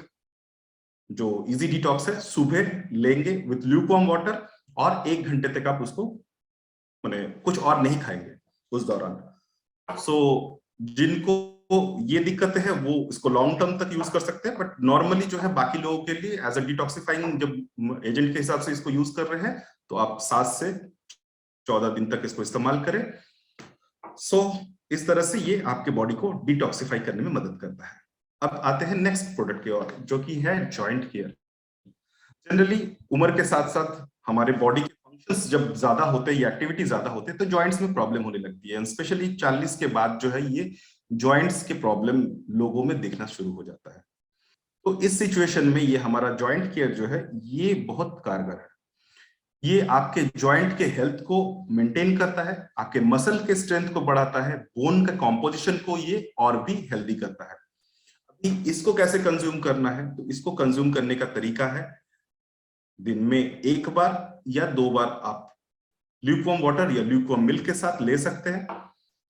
जो इजी डिटॉक्स है सुबह लेंगे विथ ल्यूकवार्म वाटर, और 1 घंटे तक आप उसको माने कुछ और नहीं खाएंगे उस दौरान। सो जिनको ये दिक्कतें हैं वो इसको लॉन्ग टर्म तक यूज कर सकते हैं, बट नॉर्मली जो है बाकी लोगों के लिए एज अ डिटॉक्सिफाइंग जब एजेंट के हिसाब से इसको यूज कर रहे हैं, तो आप 7 से 14 दिन तक इसको इस्तेमाल करें। सो इस तरह से ये आपके बॉडी को डिटॉक्सिफाई करने में मदद करता है। अब आते हैं नेक्स्ट प्रोडक्ट की ओर, जो कि है जॉइंट केयर। जनरली उम्र के साथ साथ हमारे बॉडी के फंक्शंस जब ज्यादा होते हैं या एक्टिविटी ज्यादा होते हैं, तो जॉइंट्स में प्रॉब्लम होने लगती है। स्पेशली 40 के बाद जो है ये जॉइंट्स के प्रॉब्लम लोगों में दिखना शुरू हो जाता है। तो इस सिचुएशन में ये हमारा जॉइंट केयर जो है ये बहुत कारगर है। ये आपके जॉइंट के हेल्थ को मेंटेन करता है, आपके मसल के स्ट्रेंथ को बढ़ाता है, बोन का कॉम्पोजिशन को ये और भी हेल्दी करता है। अभी इसको कैसे कंज्यूम करना है, तो इसको कंज्यूम करने का तरीका है दिन में 1 बार या 2 बार आप ल्यूकवार्म वाटर या ल्यूकवार्म मिल्क के साथ ले सकते हैं,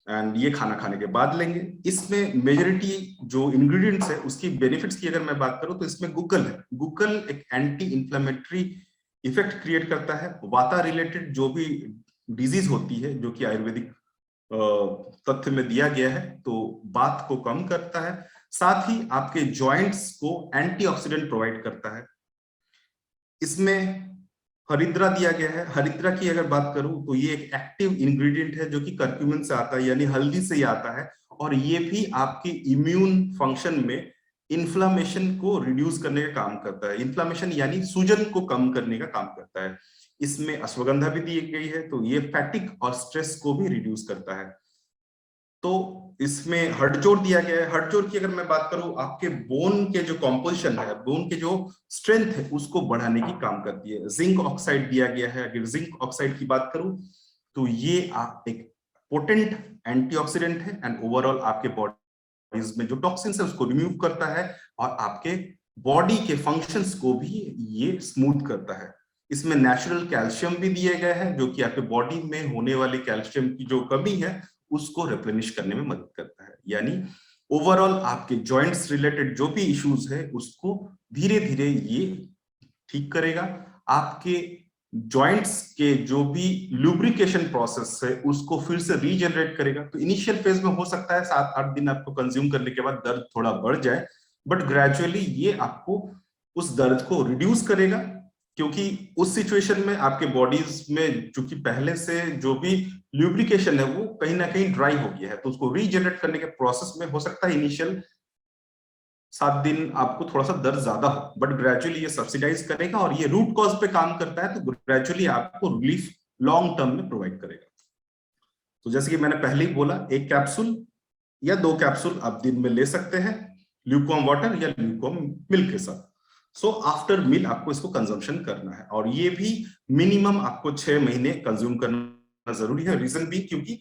एंड ये खाना खाने के बाद लेंगे। इसमें मेजॉरिटी जो इंग्रेडिएंट्स है उसकी बेनिफिट्स की अगर मैं बात करूं, तो इसमें गुग्गल है। गुग्गल एक एंटी इंफ्लेमेटरी इफेक्ट क्रिएट करता है। वाता रिलेटेड जो भी डिजीज होती है, जो कि आयुर्वेदिक तथ्य में दिया गया है, तो बात को कम करता है। साथ ही आपके जॉइंट्स को एंटीऑक्सीडेंट प्रोवाइड करता है। इसमें हरिद्रा दिया गया है। हरिद्रा की अगर बात करूं तो ये एक एक्टिव इंग्रेडिएंट है जो कि करक्यूमिन से आता है, यानी हल्दी से ही आता है। और ये भी आपकी इम्यून फंक्शन में इन्फ्लामेशन को रिड्यूस करने का काम करता है। इन्फ्लामेशन यानी सूजन को कम करने का काम करता है। इसमें अश्वगंधा भी दी गई है, तो ये फैटिक और स्ट्रेस को भी रिड्यूस करता है। तो इसमें हड़जोड़ दिया गया है। हड़जोड़ की अगर मैं बात करूं, आपके बोन के जो कॉम्पोजिशन है, बोन के जो स्ट्रेंथ है, उसको बढ़ाने की काम करती है। जिंक ऑक्साइड दिया गया है। अगर जिंक ऑक्साइड की बात करूं तो ये आप एक पोटेंट एंटीऑक्सीडेंट है, एंड ओवरऑल आपके बॉडीज में जो टॉक्सिन्स है उसको रिमूव करता है, और आपके बॉडी के फंक्शंस को भी ये स्मूथ करता है। इसमें नेचुरल कैल्शियम भी दिए गए हैं, जो कि आपके बॉडी में होने वाले कैल्शियम की जो कमी है उसको रिप्लेनिश करने में मदद करता है। यानी ओवरऑल आपके जॉइंट्स रिलेटेड जो भी इश्यूज है उसको धीरे धीरे ये ठीक करेगा। आपके जॉइंट्स के जो भी लुब्रिकेशन प्रोसेस है उसको फिर से रीजनरेट करेगा। तो इनिशियल फेज में हो सकता है 7-8 दिन आपको कंज्यूम करने के बाद दर्द थोड़ा बढ़ जाए, बट ग्रेजुअली ये आपको उस दर्द को रिड्यूस करेगा, क्योंकि उस सिचुएशन में आपके बॉडीज में चूंकि पहले से जो भी ल्यूब्रिकेशन है वो कहीं ना कहीं ड्राई हो गया है, तो उसको रीजनरेट करने के प्रोसेस में हो सकता है इनिशियल 7 दिन आपको थोड़ा सा दर्द ज्यादा हो, बट ग्रेजुअली ये सब्सिडाइज करेगा और ये रूट कॉज पे काम करता है, तो ग्रेजुअली आपको रिलीफ लॉन्ग टर्म में प्रोवाइड करेगा। तो जैसे कि मैंने पहले ही बोला, 1 कैप्सूल या 2 कैप्सूल आप दिन में ले सकते हैं ल्यूकवार्म वाटर या ल्यूकवार्म मिल्क के साथ। सो आफ्टर मील आपको इसको कंजम्पशन करना है, और ये भी मिनिमम आपको 6 महीने कंज्यूम करना जरूरी है। रीजन भी क्योंकि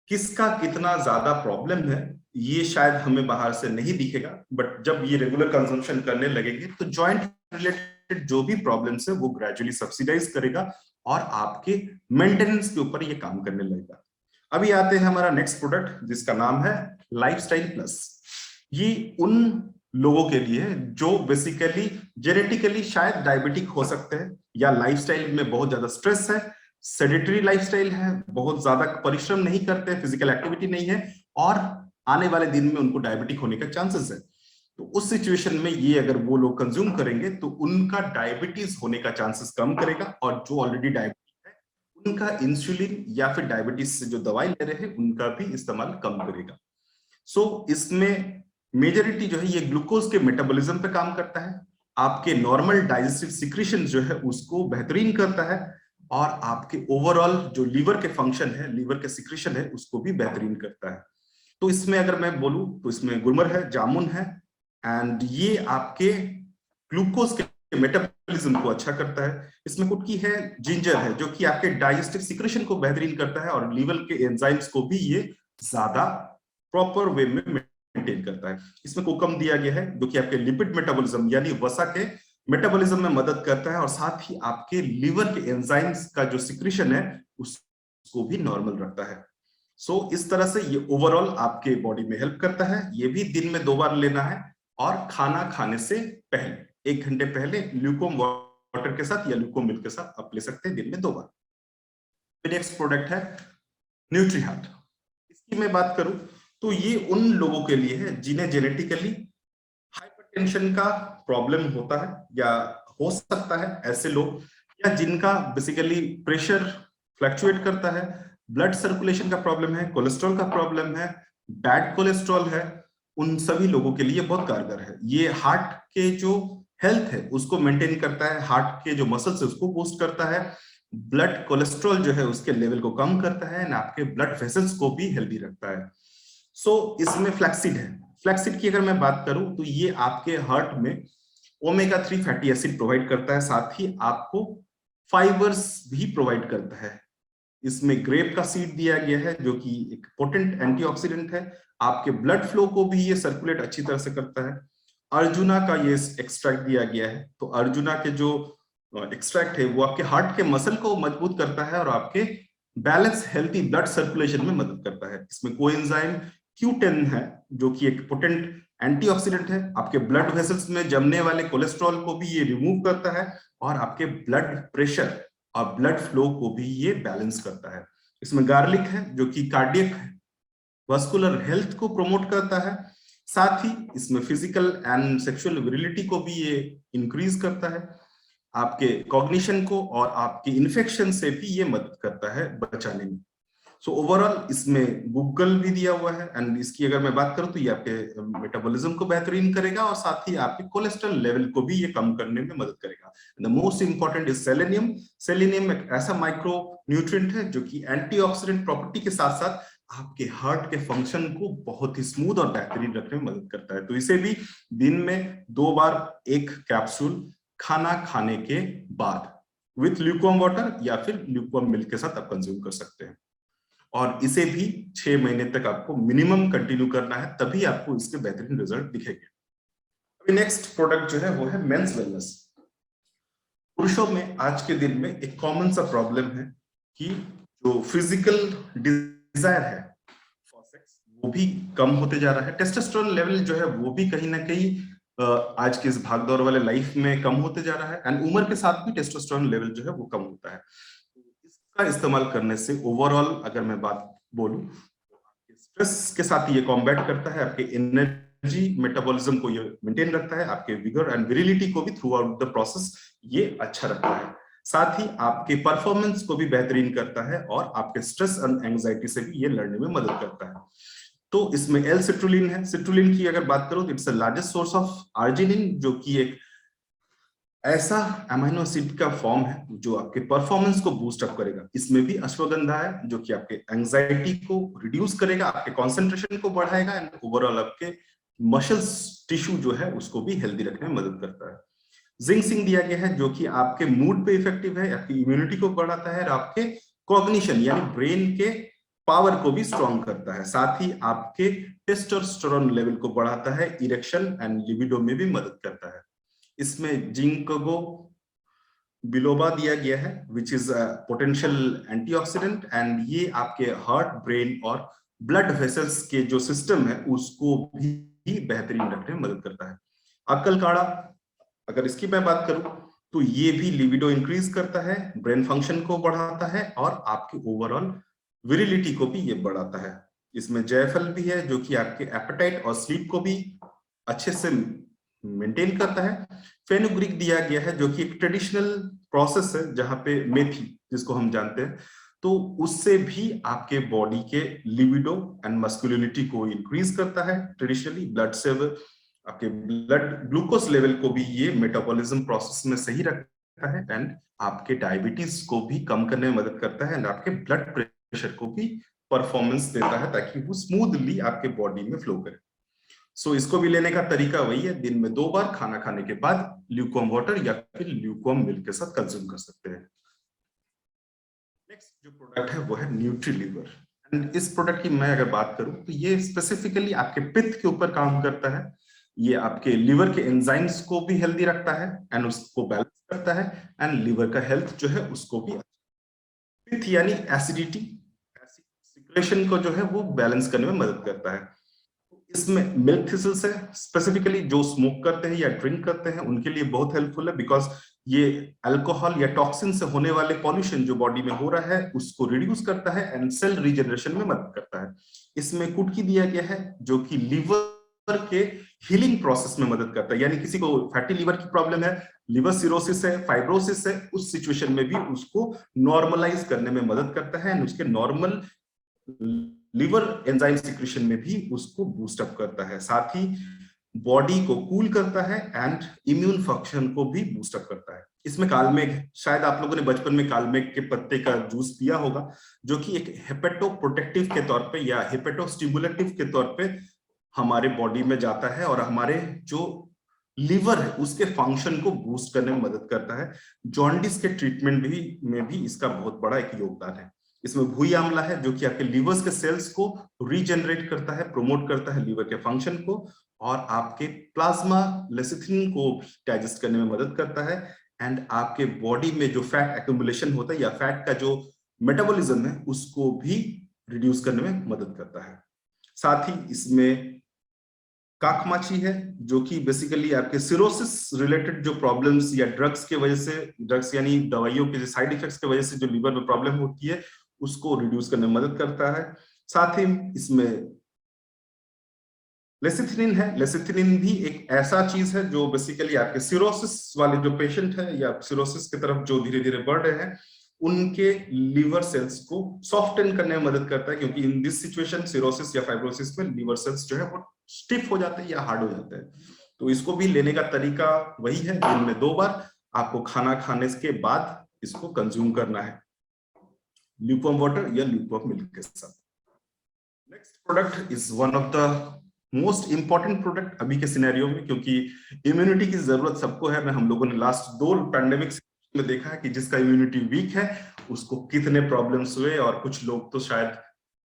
किसका कितना ज्यादा प्रॉब्लम है ये शायद हमें बाहर से नहीं दिखेगा, बट जब ये रेगुलर कंजम्पशन करने लगेंगे तो जॉइंट रिलेटेड जो भी प्रॉब्लम्स है वो ग्रेजुअली सब्सिडाइज करेगा और आपके मेंटेनेंस के ऊपर ये काम करने लगेगा। अभी आते हैं हमारा नेक्स्ट प्रोडक्ट, जिसका नाम है लाइफस्टाइल प्लस। ये उन लोगों के लिए जो बेसिकली जेनेटिकली शायद डायबिटिक हो सकते हैं, या लाइफस्टाइल में बहुत ज्यादा स्ट्रेस है, सेडेटरी लाइफस्टाइल है, बहुत ज्यादा परिश्रम नहीं करते, फिजिकल एक्टिविटी नहीं है, और आने वाले दिन में उनको डायबिटिक होने का चांसेस है। तो उस सिचुएशन में ये अगर वो लोग कंज्यूम करेंगे तो उनका डायबिटीज होने का चांसेस कम करेगा, और जो ऑलरेडी डायबिटिक है उनका इंसुलिन या फिर डायबिटीज से जो दवाई ले रहे हैं उनका भी इस्तेमाल कम करेगा। सो इसमें मेजॉरिटी जो है ये ग्लूकोज के मेटाबॉलिज्म पे काम करता है। आपके नॉर्मल डाइजेस्टिव सिक्रीशन जो है उसको बेहतरीन करता है, और आपके ओवरऑल जो लीवर के फंक्शन है, लीवर के सिक्रीशन है, उसको भी बेहतरीन करता है। तो इसमें अगर मैं बोलूं तो इसमें गुलमर है, जामुन है, एंड ये आपके ग्लूकोज के मेटाबॉलिज्म को अच्छा करता है। इसमें कुटकी है, जिंजर है, जो कि आपके डाइजेस्टिव सिक्रेशन को बेहतरीन करता है, और लीवर के एंजाइम्स को भी ये ज्यादा प्रॉपर वे में मेंटेन करता है। इसमें कोकम दिया गया है, जो कि आपके लिपिड मेटाबॉलिज्म यानी वसा के मेटाबॉलिज्म में मदद करता है, और साथ ही आपके लीवर के एंजाइम्स का जो सिक्रेशन है उसको भी नॉर्मल रखता है। सो इस तरह से ये ओवरऑल आपके बॉडी में हेल्प करता है। ये भी दिन में 2 बार लेना है, और खाना खाने से पहले 1 घंटे पहले ल्यूकोम वाटर के साथ या ल्यूकोम मिल्क के साथ आप ले सकते हैं, दिन में 2 बार। नेक्स्ट प्रोडक्ट है न्यूट्रीहार्ट। इसकी मैं बात करूं तो ये उन लोगों के लिए है जिन्हें जेनेटिकली हाइपरटेंशन का प्रॉब्लम होता है, या हो सकता है ऐसे लोग, या जिनका बेसिकली प्रेशर फ्लक्चुएट करता है, ब्लड सर्कुलेशन का प्रॉब्लम है, कोलेस्ट्रॉल का प्रॉब्लम है, बैड कोलेस्ट्रॉल है, उन सभी लोगों के लिए बहुत कारगर है। ये हार्ट के जो हेल्थ है उसको मेंटेन करता है, हार्ट के जो मसल्स है उसको बूस्ट करता है, ब्लड कोलेस्ट्रॉल जो है उसके लेवल को कम करता है, एंड आपके ब्लड वेसल्स को भी हेल्दी रखता है। सो इसमें फ्लैक्सीड है। फ्लैक्सीड की अगर मैं बात करूं तो ये आपके हार्ट में ओमेगा 3 फैटी एसिड प्रोवाइड करता है, साथ ही आपको फाइबर्स भी प्रोवाइड करता है। इसमें ग्रेप का सीड दिया गया है, जो कि एक पोटेंट एंटीऑक्सीडेंट है, आपके ब्लड फ्लो को भी ये सर्कुलेट अच्छी तरह से करता है। अर्जुना का ये एक्सट्रैक्ट दिया गया है, तो अर्जुना के जो एक्सट्रैक्ट है वो आपके हार्ट के मसल को मजबूत करता है, और आपके बैलेंस हेल्थी ब्लड सर्कुलेशन में मदद करता है। इसमें कोएंजाइम Q10 है, जो कि एक पोटेंट एंटीऑक्सीडेंट है, आपके ब्लड वेसल्स में जमने वाले कोलेस्ट्रॉल को भी ये रिमूव करता है, और आपके ब्लड प्रेशर और ब्लड फ्लो को भी ये बैलेंस करता है। इसमें गार्लिक है, जो कि कार्डियक वास्कुलर हेल्थ को प्रमोट करता है, साथ ही इसमें फिजिकल एंड सेक्सुअल विरिलिटी को भी ये इंक्रीज करता है, आपके कॉग्निशन को और आपकी इन्फेक्शन से भी ये मदद करता है बचाने में। सो ओवरऑल इसमें गूगल भी दिया हुआ है, एंड इसकी अगर मैं बात करूं तो ये आपके मेटाबॉलिज्म को बेहतरीन करेगा, और साथ ही आपके कोलेस्ट्रॉल लेवल को भी ये कम करने में मदद करेगा। The most important is selenium. Selenium एक ऐसा माइक्रो न्यूट्रिएंट है जो कि एंटीऑक्सीडेंट प्रॉपर्टी के साथ साथ आपके हार्ट के फंक्शन को बहुत ही स्मूथ और बेहतरीन रखने में मदद करता है। तो इसे भी दिन में 2 बार 1 कैप्सूल खाना खाने के बाद विथ ल्यूकवार्म वाटर या फिर ल्यूकवार्म मिल्क के साथ आप कंज्यूम कर सकते हैं, और इसे भी 6 महीने तक आपको मिनिमम कंटिन्यू करना है, तभी आपको इसके बेहतरीन रिजल्ट दिखेंगे। अभी नेक्स्ट प्रोडक्ट जो है वो है मेंस वेलनेस। पुरुषों में आज के दिन में एक कॉमन सा प्रॉब्लम है कि जो फिजिकल डिजायर है फॉर सेक्स वो भी कम होते जा रहा है। टेस्टोस्टेरोन लेवल जो है वो भी कहीं ना कहीं आज के इस भागदौड़ वाले लाइफ में कम होते जा रहा है, एंड उम्र के साथ भी टेस्टोस्टेरोन लेवल जो है वो कम होता है। इसका इस्तेमाल करने से ओवरऑल अगर मैं बात बोलूं, स्ट्रेस के साथ ये कॉम्बैट करता है, आपके एनर्जी मेटाबॉलिज्म को ये मेंटेन रखता है, आपके विगर एंड विरिलिटी को भी थ्रू आउट द प्रोसेस ये अच्छा रखता है, साथ ही आपके परफॉर्मेंस को भी बेहतरीन करता है, और आपके स्ट्रेस एंड एंजाइटी से भी ये लड़ने में मदद करता है। तो इसमें एल सिट्रुलिन है। सिट्रुलिन की अगर बात करो तो it's the largest source of arginine, जो कि एक ऐसा अमीनो एसिड का फॉर्म है जो आपके परफॉर्मेंस को बूस्ट अप करेगा। इसमें भी अश्वगंधा है, जो कि आपके एंजाइटी को रिड्यूस करेगा, आपके कंसंट्रेशन को बढ़ाएगा, एंड ओवरऑल आपके मसल्स टिश्यू जो है उसको भी हेल्दी रखने में मदद करता है। जिंक दिया गया है, जो कि आपके मूड पे इफेक्टिव है, आपकी इम्यूनिटी को बढ़ाता है, और आपके कॉग्निशन यानी ब्रेन के पावर को भी स्ट्रॉन्ग करता है, साथ ही आपके टेस्टोस्टेरोन लेवल को बढ़ाता है, इरेक्शन एंड लिबिडो में भी मदद करता है। इसमें जिंकगो बिलोबा दिया गया है, which is potential antioxidant, and ये आपके हार्ट, ब्रेन और ब्लड वेसल्स के जो सिस्टम है उसको भी बेहतरीन रखने में मदद करता है। अक्कल काढ़ा अगर इसकी मैं बात करूं तो ये भी लिबिडो इंक्रीज करता है, ब्रेन फंक्शन को बढ़ाता है, और आपकी ओवरऑल विरिलिटी को भी ये बढ़ाता है। इसमें जायफल भी है, जो कि आपके एपेटाइट और स्लीप को भी अच्छे से मेंटेन करता है। फेनुग्रीक दिया गया है, जो कि एक ट्रेडिशनल प्रोसेस है जहां पे मेथी जिसको हम जानते हैं, तो उससे भी आपके बॉडी के लिबिडो एंड मस्कुलिनिटी को इंक्रीज करता है। ट्रेडिशनली ब्लड सेवर आपके ब्लड ग्लूकोज लेवल को भी ये मेटाबॉलिज्म प्रोसेस में सही रखता है, एंड आपके डायबिटीज को भी कम करने में मदद करता है, एंड आपके ब्लड प्रेशर को भी परफॉर्मेंस देता है ताकि वो स्मूथली आपके बॉडी में फ्लो करे। सो इसको भी लेने का तरीका वही है, दिन में 2 बार खाना खाने के बाद ल्यूकवार्म वाटर या फिर ल्यूकवार्म मिल्क के साथ कंज्यूम कर सकते हैं। नेक्स्ट जो प्रोडक्ट है वो है न्यूट्रीलीवर, एंड इस प्रोडक्ट की मैं अगर बात करूं तो ये स्पेसिफिकली आपके पित्त के ऊपर काम करता है। ये आपके लिवर के एंजाइम्स को भी हेल्दी रखता है एंड उसको बैलेंस करता है, एंड लिवर का हेल्थ जो है उसको भी, पित्त यानी एसिडिटी, सिक्रेशन को जो है वो बैलेंस करने में मदद करता है। इसमें मिल्क थिसल्स है, स्पेसिफिकली जो स्मोक करते हैं या ड्रिंक करते हैं उनके लिए बहुत हेल्पफुल है, बिकॉज ये अल्कोहल या टॉक्सिन से होने वाले पॉल्यूशन जो बॉडी में हो रहा है उसको रिड्यूस करता है एंड सेल रीजनरेशन में मदद करता है। इसमें कुटकी दिया गया है जो कि लीवर के हीलिंग प्रोसेस में मदद करता है, यानी किसी को फैटी लीवर की प्रॉब्लम है, लिवर सिरोसिस है, फाइब्रोसिस है, उस सिचुएशन में भी उसको नॉर्मलाइज करने में मदद करता है एंड उसके नॉर्मल लिवर एंजाइम सिक्रेशन में भी उसको बूस्ट अप करता है। साथ ही बॉडी को कूल करता है एंड इम्यून फंक्शन को भी बूस्ट अप करता है। इसमें कालमेघ, शायद आप लोगों ने बचपन में कालमेघ के पत्ते का जूस पिया होगा, जो कि एक हेपेटो प्रोटेक्टिव के तौर पे या हेपेटो स्टिमुलेटिव के तौर पे हमारे बॉडी में जाता है और हमारे जो लिवर है उसके फंक्शन को बूस्ट करने में मदद करता है। जॉन्डिस के ट्रीटमेंट में भी इसका बहुत बड़ा एक योगदान है। इसमें भूई आंवला है जो कि आपके लीवर्स के सेल्स को रीजनरेट करता है, प्रोमोट करता है लीवर के फंक्शन को, और आपके प्लाज्मा लेसिथिन को डाइजेस्ट करने में मदद करता है, एंड आपके बॉडी में जो फैट एक्यूमुलेशन होता है या फैट का जो मेटाबॉलिज्म है उसको भी रिड्यूस करने में मदद करता है। साथ ही इसमें काकमाची है जो कि बेसिकली आपके सिरोसिस रिलेटेड जो प्रॉब्लम्स या ड्रग्स के वजह से, ड्रग्स यानी दवाइयों के साइड इफेक्ट्स की वजह से जो लिवर में प्रॉब्लम होती है उसको रिड्यूस करने में मदद करता है। साथ ही इसमें लेसिथिनिन है। लेसिथिनिन भी एक ऐसा चीज है जो बेसिकली आपके सिरोसिस वाले जो पेशेंट है या सिरोसिस की तरफ जो धीरे धीरे बढ़ रहे हैं उनके लिवर सेल्स को सॉफ्टन करने में मदद करता है, क्योंकि इन दिस सिचुएशन सिरोसिस या फाइब्रोसिस में लिवर सेल्स जो है वो स्टिफ हो जाते हैं या हार्ड हो जाते हैं। तो इसको भी लेने का तरीका वही है, दिन में 2 बार आपको खाना खाने के बाद इसको कंज्यूम करना है, ल्यूकवार्म वाटर या ल्यूकवार्म मिल्क के साथ। Next product is one of the most important product अभी के सिनेरियो में, क्योंकि इम्यूनिटी की जरूरत सबको है। मैं हम लोगों ने लास्ट 2 पैंडेमिक में देखा है कि जिसका इम्यूनिटी वीक है उसको कितने प्रॉब्लम्स हुए, और कुछ लोग तो शायद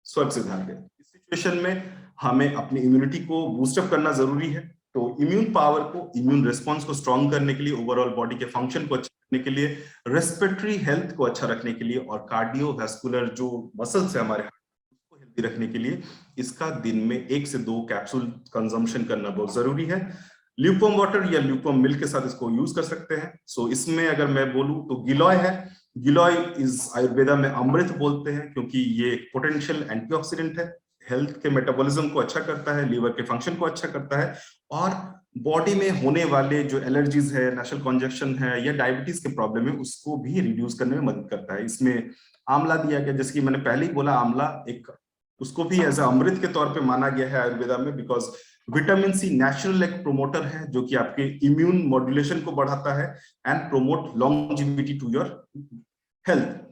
स्वर्ग से धार गए। इस सिचुएशन में हमें अपनी इम्यूनिटी को बूस्टअप करना जरूरी है। तो इम्यून पावर को, इम्यून रिस्पॉन्स को स्ट्रॉन्ग करने के लिए, ओवरऑल बॉडी के फंक्शन को अच्छा करने के लिए, रेस्पिरेटरी हेल्थ को अच्छा रखने के लिए, और कार्डियोवैस्कुलर जो मसल्स है हमारे उसको हेल्दी रखने के लिए इसका दिन में 1 से 2 कैप्सूल कंजम्पशन करना बहुत जरूरी है। ल्यूकवार्म वाटर या ल्यूकवार्म मिल्क के साथ इसको यूज कर सकते हैं। सो इसमें अगर मैं बोलूं तो गिलोय है। गिलोय इज आयुर्वेदा में अमृत बोलते हैं, क्योंकि ये पोटेंशियल एंटीऑक्सीडेंट है, हेल्थ के मेटाबॉलिज्म को अच्छा करता है, लीवर के फंक्शन को अच्छा करता है, और बॉडी में होने वाले जो एलर्जीज है, नेशनल कॉन्जेक्शन है या डायबिटीज के प्रॉब्लम है उसको भी रिड्यूस करने में मदद करता है। इसमें आंवला दिया गया, जैसे कि मैंने पहले ही बोला, आंवला एक उसको भी एज अमृत के तौर पे माना गया है आयुर्वेदा में, बिकॉज विटामिन सी नेचुरल एक प्रोमोटर है जो कि आपके इम्यून मॉड्यूलेशन को बढ़ाता है and promote longevity to your health.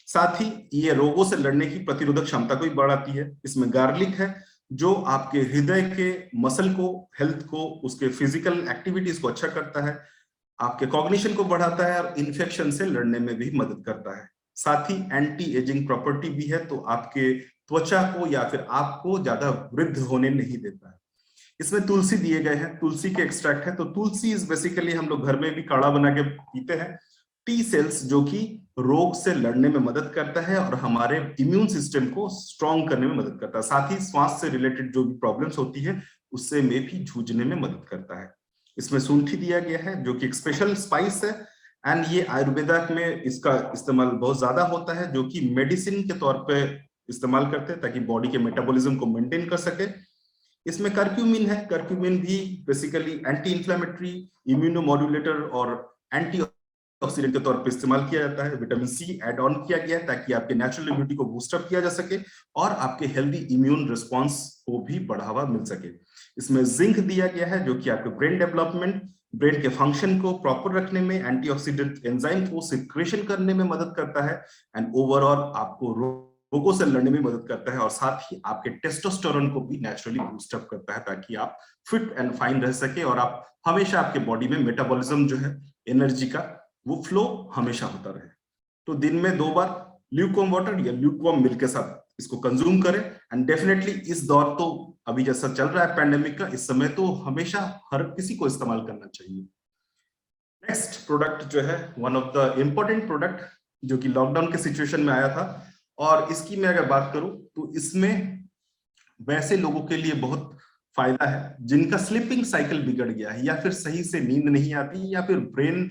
साथ ही ये रोगों से लड़ने की प्रतिरोधक क्षमता को भी बढ़ाती है। इसमें गार्लिक है जो आपके हृदय के मसल को, हेल्थ को, उसके फिजिकल एक्टिविटीज को अच्छा करता है, आपके कॉग्निशन को बढ़ाता है और इन्फेक्शन से लड़ने में भी मदद करता है। साथ ही एंटी एजिंग प्रॉपर्टी भी है, तो आपके त्वचा को या फिर आपको ज्यादा वृद्ध होने नहीं देता है। इसमें तुलसी दिए गए हैं, तुलसी के एक्सट्रैक्ट है। तो तुलसी इज बेसिकली हम लोग घर में भी काढ़ा बना के पीते हैं। टी सेल्स जो कि रोग से लड़ने में मदद करता है और हमारे इम्यून सिस्टम को स्ट्रॉन्ग करने में मदद करता है। साथ ही श्वास से रिलेटेड जो भी प्रॉब्लम्स होती है उससे में भी जूझने में मदद करता है। इसमें सूंठी दिया गया है जो कि एक स्पेशल स्पाइस है, एंड ये आयुर्वेदा में इसका इस्तेमाल बहुत ज्यादा होता है, जो कि मेडिसिन के तौर पे इस्तेमाल करते हैं ताकि बॉडी के मेटाबॉलिज्म को मेंटेन कर सके। इसमें कर्क्यूमिन है। कर्क्यूमिन भी बेसिकली एंटी इंफ्लेमेटरी, इम्यूनोमॉड्यूलेटर और एंटी ऑक्सीडेंट के तौर पर इस्तेमाल किया जाता है। विटामिन सी ऐड ऑन किया गया है ताकि आपके नेचुरल इम्यूनिटी को बूस्टअप किया जा सके और आपके हेल्दी इम्यून रिस्पॉन्स को भी बढ़ावा मिल सके। इसमें जिंक दिया गया है जो कि आपके ब्रेन डेवलपमेंट, ब्रेन के फंक्शन को प्रॉपर रखने में, एंटीऑक्सीडेंट एंजाइम को सिक्रेशन करने में मदद करता है एंड ओवरऑल आपको रोगों से लड़ने में मदद करता है और साथ ही आपके टेस्टोस्टेरोन को भी नेचुरली बूस्टअप करता है ताकि आप फिट एंड फाइन रह सके और आप हमेशा आपके बॉडी में मेटाबॉलिज्म जो है एनर्जी का वो फ्लो हमेशा होता रहे। तो दिन में 2 बार ल्यूकवार्म वाटर या ल्यूकवार्म मिल्क के साथ इसको कंज्यूम करें एंड डेफिनेटली इस दौर तो अभी जैसा चल रहा है पैंडेमिक का, इस समय तो हमेशा हर किसी को इस्तेमाल करना चाहिए। नेक्स्ट प्रोडक्ट जो है one of the important product जो कि लॉकडाउन के सिचुएशन में आया था और इसकी मैं अगर बात करूं तो इसमें वैसे लोगों के लिए बहुत फायदा है जिनका स्लीपिंग साइकिल बिगड़ गया है या फिर सही से नींद नहीं आती या फिर ब्रेन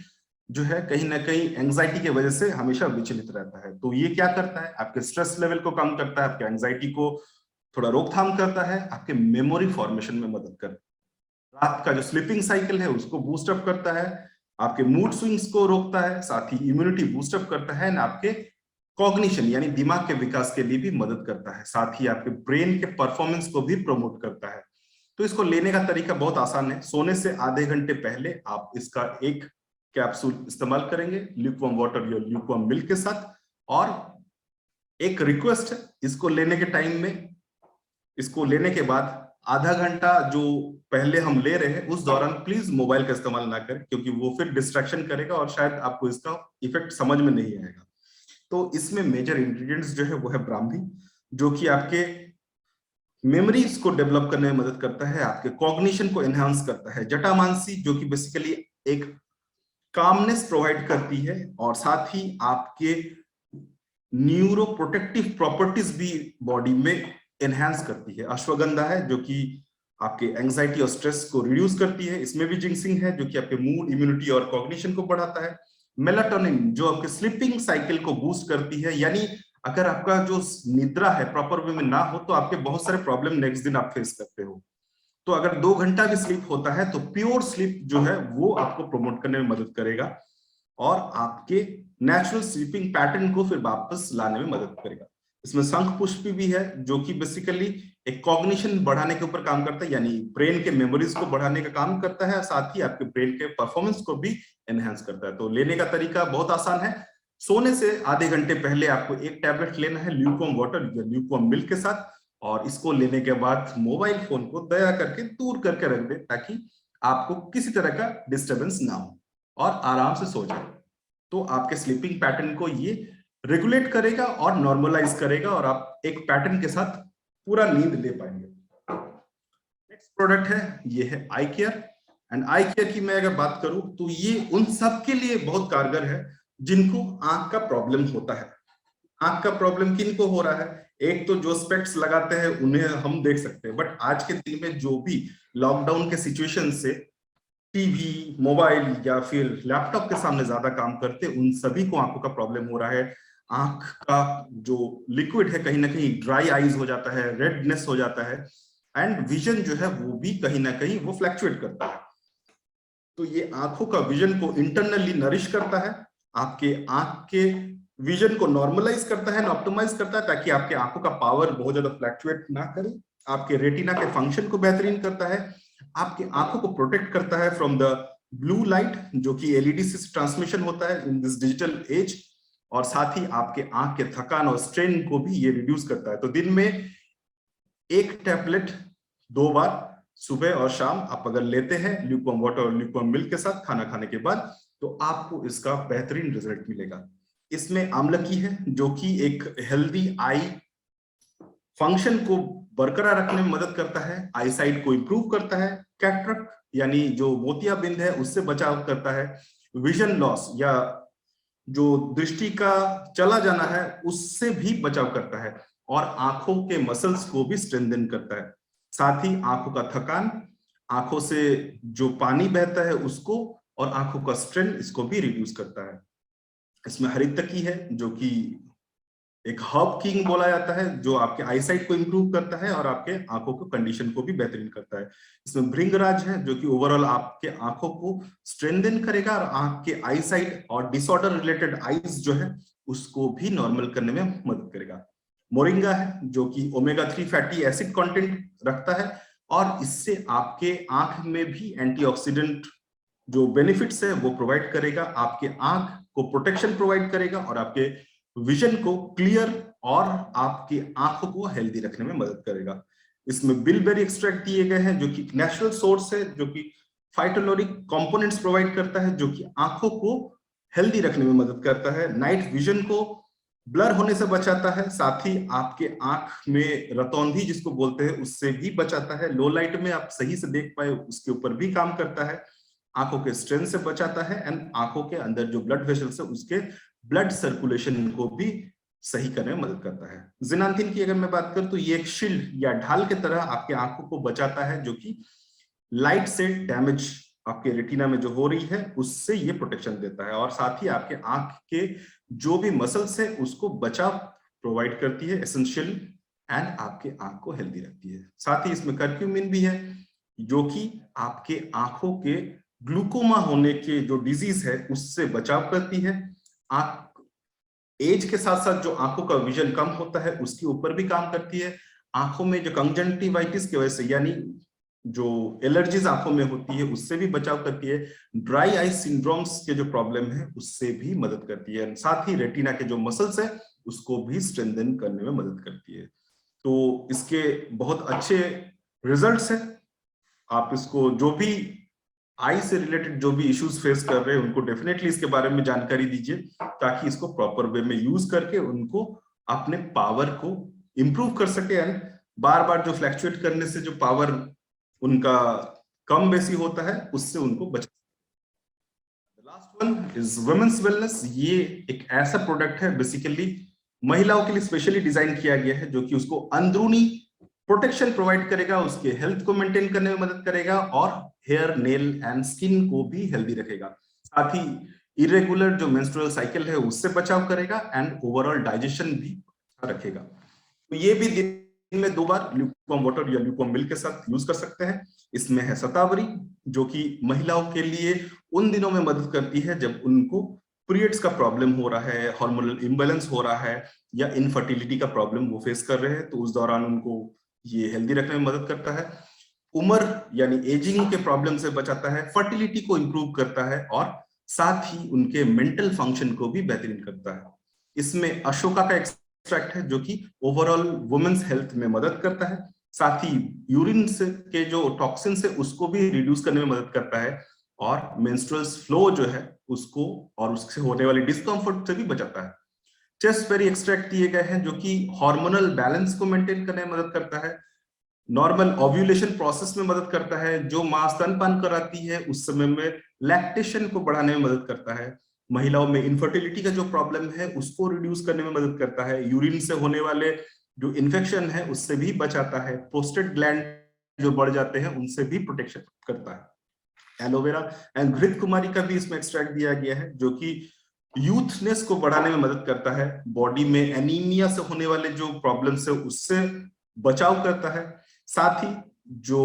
जो है कहीं ना कहीं एंजाइटी की वजह से हमेशा विचलित रहता है। तो ये क्या करता है, आपके स्ट्रेस लेवल को कम करता है, आपके एंजाइटी को थोड़ा रोकथाम करता है, आपके मेमोरी फॉर्मेशन में मदद करता है, रात का जो स्लीपिंग साइकिल है उसको बूस्ट अप करता है, आपके मूड स्विंग्स को रोकता है, साथ ही इम्यूनिटी बूस्ट अप करता है, आपके कॉग्निशन यानी दिमाग के विकास के लिए भी मदद करता है, साथ ही आपके ब्रेन के परफॉर्मेंस को भी प्रमोट करता है। तो इसको लेने का तरीका बहुत आसान है। सोने से आधे घंटे पहले आप इसका एक कैप्सूल इस्तेमाल करेंगे ल्यूकवार्म वाटर या ल्यूकवार्म मिल्क के साथ। और एक रिक्वेस्ट है, इसको लेने के टाइम में, इसको लेने के बाद आधा घंटा जो पहले हम ले रहे हैं उस दौरान प्लीज मोबाइल का इस्तेमाल ना करें क्योंकि वो फिर डिस्ट्रैक्शन करेगा और शायद आपको इसका इफेक्ट समझ में नहीं आएगा। तो इसमें मेजर इंग्रेडिएंट्स जो है वो है ब्राह्मी जो कि आपके मेमोरीज को डेवलप करने में मदद करता है, आपके कॉग्निशन को एनहांस करता है, जटामांसी जो कि बेसिकली एक कामनेस प्रोवाइड करती है और साथ ही आपके न्यूरो प्रोटेक्टिव प्रॉपर्टीज भी बॉडी में एनहांस करती है। अश्वगंधा है जो कि आपके एंजाइटी और स्ट्रेस को रिड्यूस करती है, इसमें भी जिंक्सिंग है जो कि आपके मूड, इम्यूनिटी और कॉग्निशन को बढ़ाता है। मेलाटोनिन जो आपके स्लीपिंग साइकिल को बूस्ट करती है, यानी अगर आपका जो निद्रा है प्रॉपर वे में ना हो तो आपके बहुत सारे प्रॉब्लम नेक्स्ट दिन आप फेस करते हो। तो अगर 2 घंटा भी स्लीप होता है तो प्योर स्लीप जो है वो आपको प्रमोट करने में मदद करेगा और आपके नेचुरल स्लीपिंग पैटर्न को फिर वापस लाने में मदद करेगा। इसमें शंख पुष्प भी है जो कि बेसिकली एक कॉग्निशन बढ़ाने के ऊपर काम करता है, यानी ब्रेन के मेमोरीज को बढ़ाने का काम करता है, साथ ही आपके ब्रेन के परफॉर्मेंस को भी एनहांस करता है। तो लेने का तरीका बहुत आसान है। सोने से आधे घंटे पहले आपको एक टैबलेट लेना है ल्यूकवार्म वाटर या ल्यूकवार्म मिल्क के साथ और इसको लेने के बाद मोबाइल फोन को दया करके दूर करके रख दे ताकि आपको किसी तरह का डिस्टरबेंस ना हो और आराम से सो जाए। तो आपके स्लीपिंग पैटर्न को ये रेगुलेट करेगा और नॉर्मलाइज करेगा और आप एक पैटर्न के साथ पूरा नींद ले पाएंगे। नेक्स्ट प्रोडक्ट है, ये है आई केयर एंड आई केयर की मैं अगर बात करूं तो ये उन सब के लिए बहुत कारगर है जिनको आंख का प्रॉब्लम होता है। आंख का प्रॉब्लम किनको हो रहा है, एक तो जो स्पेक्ट्स लगाते हैं उन्हें हम देख सकते हैं, बट आज के दिन में जो भी लॉकडाउन के सिचुएशन से टीवी, मोबाइल या फिर लैपटॉप के सामने ज्यादा काम करते उन सभी को आंखों का प्रॉब्लम हो रहा है। आंख का जो लिक्विड है कहीं ना कहीं ड्राई आईज हो जाता है, रेडनेस हो जाता है एंड विजन जो है वो भी कहीं ना कहीं वो फ्लैक्चुएट करता है। तो ये आंखों का विजन को इंटरनली नरिश करता है, आपके आंख के विजन को नॉर्मलाइज करता है, ऑप्टिमाइज करता है ताकि आपके आंखों का पावर बहुत ज्यादा फ्लैक्चुएट ना करे, आपके रेटिना के फंक्शन को बेहतरीन करता है, आपकी आंखों को प्रोटेक्ट करता है फ्रॉम द ब्लू लाइट जो कि एलईडी से ट्रांसमिशन होता है इन दिस डिजिटल एज, और साथ ही आपके आंख के थकान और स्ट्रेन को भी ये रिड्यूस करता है। तो दिन में एक टैबलेट 2 बार सुबह और शाम आप अगर लेते हैं ल्यूकवार्म वाटर और ल्यूकवार्म मिल्क के साथ खाना खाने के बाद तो आपको इसका बेहतरीन रिजल्ट मिलेगा। इसमें आमलकी है जो कि एक हेल्दी आई फंक्शन को बरकरार रखने में मदद करता है, आई साइट को इंप्रूव करता है, कैटरेक्ट यानी जो मोतियाबिंद है उससे बचाव करता है, विजन लॉस या जो दृष्टि का चला जाना है उससे भी बचाव करता है और आंखों के मसल्स को भी स्ट्रेंथन करता है। साथ ही आंखों का थकान, आंखों से जो पानी बहता है उसको और आंखों का स्ट्रेन इसको भी रिड्यूस करता है। इसमें हरितकी है जो कि एक हर्ब किंग बोला जाता है, जो आपके आईसाइट को इंप्रूव करता है और आपके आंखों को कंडीशन को भी बेहतरीन करता है। इसमें भृंगराज है, जो कि ओवरऑल आपके आंखों को स्ट्रेंथन करेगा और आंख के आईसाइट और डिसऑर्डर रिलेटेड आईज जो है उसको भी नॉर्मल करने में मदद करेगा। मोरिंगा है, जो कि ओमेगा 3 फैटी एसिड कंटेंट रखता है और इससे आपके आंख में भी एंटीऑक्सीडेंट जो बेनिफिट्स है वो प्रोवाइड करेगा, आपके आंख को प्रोटेक्शन प्रोवाइड करेगा और आपके विजन को क्लियर और आपकी आंखों को हेल्दी रखने में मदद करेगा। इसमें बिलबेरी एक्सट्रैक्ट दिए गए हैं, जो कि नेचुरल सोर्स है, जो कि फाइटोलोरिक कंपोनेंट्स प्रोवाइड करता है, जो कि आंखों को हेल्दी रखने में मदद करता है, नाइट विजन को ब्लर होने से बचाता है, साथ ही आपके आंख में रतौंधी जिसको बोलते हैं उससे भी बचाता है, लो लाइट में आप सही से देख पाए उसके ऊपर भी काम करता है, आंखों के स्ट्रेन से बचाता है एंड आंखों के अंदर जो ब्लड वेसल्स है उसके ब्लड सर्कुलेशन को भी सही करने में मदद करता है। जिनांथिन की अगर मैं बात करूं तो ये एक शील्ड या ढाल की तरह आपके आंखों को बचाता है, जो कि लाइट से डैमेज आपके रेटिना में जो हो रही है उससे ये प्रोटेक्शन देता है और साथ ही आपके आंख के जो भी मसल्स है उसको बचाव प्रोवाइड करती है एसेंशियल एंड आपके आंख को हेल्दी रखती है। साथ ही इसमें कर्क्यूमिन भी है, जो कि आपके आंखों के ग्लूकोमा होने के जो डिजीज है उससे बचाव करती है। आंख एज के साथ साथ जो आंखों का विजन कम होता है उसके ऊपर भी काम करती है। आंखों में जो कंजंक्टिवाइटिस की वजह से यानी जो एलर्जीज आंखों में होती है उससे भी बचाव करती है। ड्राई आई सिंड्रोम्स के जो प्रॉब्लम है उससे भी मदद करती है। साथ ही रेटिना के जो मसल्स है उसको भी स्ट्रेंथन करने में मदद करती है। तो इसके बहुत अच्छे रिजल्ट्स हैं। आप इसको जो भी आई से रिलेटेड जो भी इश्यूज फेस कर रहे हैं उनको डेफिनेटली इसके बारे में जानकारी दीजिए, ताकि इसको प्रॉपर वे में यूज करके उनको अपने पावर को इंप्रूव कर सके एंड बार बार जो फ्लैक्चुएट करने से जो पावर उनका कम बेसी होता है उससे उनको बचा। Last one is women's wellness. ये एक ऐसा प्रोडक्ट है बेसिकली महिलाओं के लिए स्पेशली डिजाइन किया गया है, जो कि उसको अंदरूनी प्रोटेक्शन प्रोवाइड करेगा, उसके हेल्थ को मेंटेन करने में मदद करेगा और हेयर, नेल एंड स्किन को भी हेल्दी रखेगा। साथ ही इरेगुलर जो मेंस्ट्रुअल साइकिल है उससे बचाव करेगा एंड ओवरऑल डाइजेशन भी अच्छा रखेगा। तो ये भी दिन में 2 बार ल्यूकवार्म वाटर या ल्यूकवार्म मिल्क के साथ यूज कर सकते हैं। इसमें है शतावरी, जो कि महिलाओं के लिए उन दिनों में मदद करती है जब उनको पीरियड्स का प्रॉब्लम हो रहा है, हार्मोनल इम्बैलेंस हो रहा है या इनफर्टिलिटी का प्रॉब्लम वो फेस कर रहे हैं, तो उस दौरान उनको ये हेल्दी रखने में मदद करता है। उम्र यानी एजिंग के प्रॉब्लम से बचाता है, फर्टिलिटी को इंप्रूव करता है और साथ ही उनके मेंटल फंक्शन को भी बेहतरीन करता है। इसमें अशोका का एक्सट्रैक्ट है, जो कि ओवरऑल वुमेन्स हेल्थ में मदद करता है। साथ ही यूरिन से के जो टॉक्सिन्स है उसको भी रिड्यूस करने में मदद करता है और मेंस्ट्रुअल फ्लो जो है उसको और उससे होने वाली डिस्कम्फर्ट से भी बचाता है। चेस्टबेरी एक्सट्रैक्ट दिए गए हैं, जो कि हार्मोनल बैलेंस को मेंटेन करने में मदद करता है, नॉर्मल ओव्यूलेशन प्रोसेस में मदद करता है, जो मां स्तनपान कराती है उस समय में लैक्टेशन को बढ़ाने में मदद करता है, महिलाओं में इनफर्टिलिटी का जो प्रॉब्लम है उसको रिड्यूस करने में मदद करता है, यूरिन से होने वाले जो इन्फेक्शन है उससे भी बचाता है, प्रोस्टेट ग्लैंड जो बढ़ जाते हैं उनसे भी प्रोटेक्शन करता है। एलोवेरा एंड घृत कुमारी का भी इसमें एक्सट्रैक्ट दिया गया है, जो कि यूथनेस को बढ़ाने में मदद करता है, बॉडी में एनीमिया से होने वाले जो प्रॉब्लम्स है उससे बचाव करता है। साथ ही जो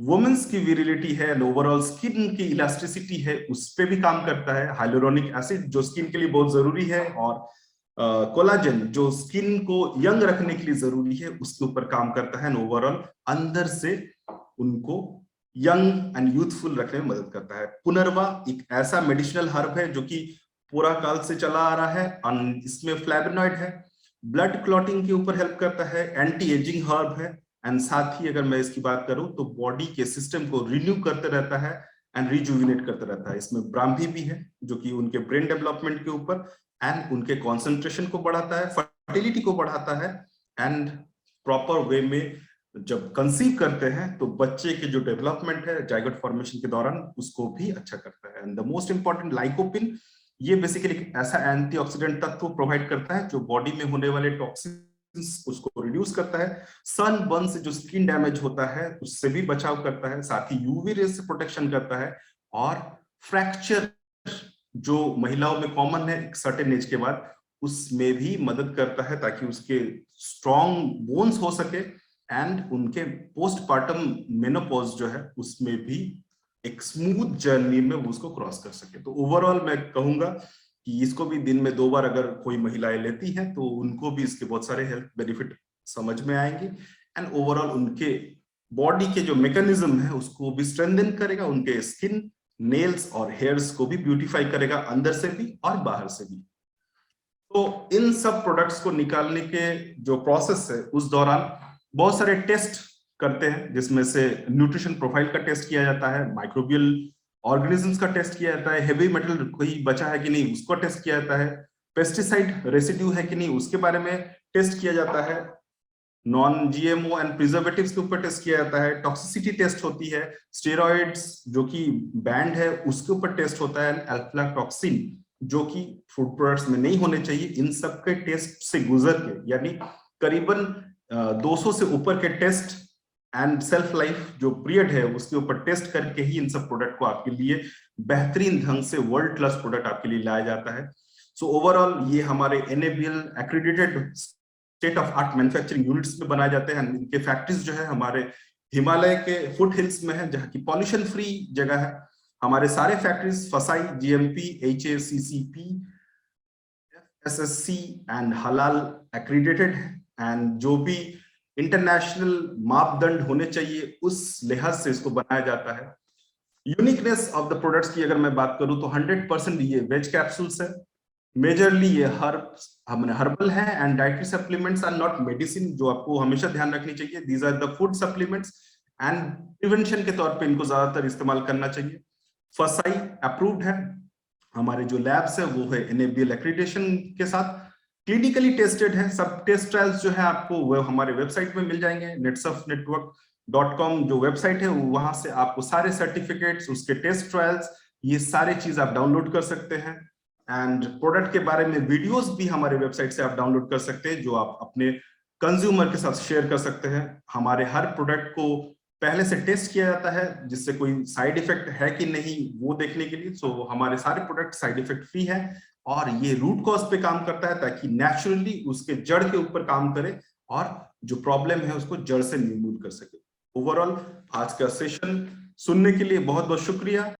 वुमेन्स की विरिलिटी है, ओवरऑल स्किन की इलास्टिसिटी है उस पे भी काम करता है। हाइलुरोनिक एसिड जो स्किन के लिए बहुत जरूरी है और कोलाजन जो स्किन को यंग रखने के लिए जरूरी है उसके ऊपर काम करता है, ओवरऑल अंदर से उनको यंग एंड यूथफुल रखने में मदद करता है। पुनर्वा एक ऐसा मेडिसिनल हर्ब है जो कि पूरा काल से चला आ रहा है, इसमें फ्लैवोनॉइड है, ब्लड क्लॉटिंग के ऊपर हेल्प करता है, एंटी एजिंग हर्ब है एंड साथ ही अगर मैं इसकी बात करूं तो बॉडी के सिस्टम को रिन्यू करते रहता है एंड रिजुविनेट करते रहता है। इसमें ब्राह्मी भी है जो कि उनके ब्रेन डेवलपमेंट के ऊपर एंड उनके कंसंट्रेशन को बढ़ाता है, फर्टिलिटी को बढ़ाता है एंड प्रॉपर वे में जब कंसीव करते हैं तो बच्चे के जो डेवलपमेंट है जाइगोट फॉर्मेशन के दौरान उसको भी अच्छा करता है। And the most important lycopene, ये बेसिकली ऐसा एंटीऑक्सीडेंट तत्व प्रोवाइड करता है जो बॉडी में होने वाले टॉक्सिन्स उसको रिड्यूस करता है, सन बर्न से जो स्किन डैमेज होता है उससे भी बचाव करता है, साथ ही यूवी रेज से प्रोटेक्शन करता है और फ्रैक्चर जो महिलाओं में कॉमन है एक सर्टेन एज के बाद उसमें भी मदद करता है ताकि उसके स्ट्रॉन्ग बोन्स हो सके एंड उनके पोस्टपार्टम मेनोपॉज जो है उसमें भी एक स्मूथ जर्नी में वो उसको क्रॉस कर सके। तो ओवरऑल मैं कहूंगा कि इसको भी दिन में 2 बार अगर कोई महिलाएं लेती हैं तो उनको भी इसके बहुत सारे हेल्थ बेनिफिट समझ में आएंगे एंड ओवरऑल उनके बॉडी के जो मैकेनिज्म है उसको भी स्ट्रेंथन करेगा, उनके स्किन, नेल्स और हेयर्स को भी ब्यूटीफाई करेगा अंदर से भी और बाहर से भी। तो इन सब प्रोडक्ट्स को निकालने के जो प्रोसेस है उस दौरान बहुत सारे टेस्ट करते हैं, जिसमें से न्यूट्रिशन प्रोफाइल का टेस्ट किया जाता है, माइक्रोबियल ऑर्गेनिजम्स का टेस्ट किया जाता है, हेवी मेटल कोई बचा है कि नहीं उसको टेस्ट किया जाता है, पेस्टिसाइड रेसिड्यू है कि नहीं उसके बारे में टेस्ट किया जाता है, नॉन जीएमओ एंड प्रिजर्वेटिव्स के ऊपर टेस्ट किया जाता है, टॉक्सिसिटी टेस्ट होती है, स्टेरॉइड्स जो कि बैंड है उसके ऊपर टेस्ट होता है, अल्फाटॉक्सिन जो कि फूड प्रोडक्ट्स में नहीं होने चाहिए। इन सब के टेस्ट से गुजर के यानी करीबन 200 से ऊपर के टेस्ट एंड सेल्फ लाइफ जो पीरियड है उसके ऊपर टेस्ट करके ही इन सब प्रोडक्ट को आपके लिए बेहतरीन ढंग से वर्ल्ड क्लास प्रोडक्ट आपके लिए लाया जाता है। सो ओवरऑल ये हमारे NABL accredited state of art manufacturing units में बनाए जाते हैं। इनके फैक्ट्रीज जो है हमारे हिमालय के फुट हिल्स में है जहाँ की पॉल्यूशन फ्री जगह है। हमारे सारे फैक्ट्रीज फसाई, जीएमपी, एचएसीसीपी, एफएसएससी एंड हलाल एक्रेडिटेड है एंड जो भी इंटरनेशनल मापदंड होने चाहिए उस लिहाज से इसको बनाया जाता है। यूनिकनेस ऑफ द प्रोडक्ट्स की अगर मैं बात करूं तो 100% ये वेज कैप्सूल्स है, मेजरली ये हर्बल है and dietary supplements are not medicine, जो आपको हमेशा ध्यान रखनी चाहिए। These are the food supplements and prevention के तौर पे इनको ज्यादातर इस्तेमाल करना चाहिए। फसाई अप्रूव्ड है, हमारे जो लैब्स है वो है एनएबीएल एक्रेडिटेशन के साथ, क्लिनिकली टेस्टेड है। सब टेस्ट ट्रायल्स जो है आपको वो हमारे वेबसाइट में मिल जाएंगे, netsofnetwork.com जो वेबसाइट है वहां से आपको सारे सर्टिफिकेट्स, उसके टेस्ट ट्रायल्स, ये सारे चीज आप डाउनलोड कर सकते हैं एंड प्रोडक्ट के बारे में वीडियोस भी हमारे वेबसाइट से आप डाउनलोड कर सकते हैं जो आप अपने कंज्यूमर के साथ शेयर कर सकते हैं। हमारे हर प्रोडक्ट को पहले से टेस्ट किया जाता है जिससे कोई साइड इफेक्ट है कि नहीं वो देखने के लिए। सो हमारे सारे प्रोडक्ट साइड इफेक्ट फ्री है और ये रूट कॉज पे काम करता है ताकि नेचुरली उसके जड़ के ऊपर काम करे और जो प्रॉब्लम है उसको जड़ से निर्मूल कर सके। ओवरऑल आज का सेशन सुनने के लिए बहुत बहुत शुक्रिया।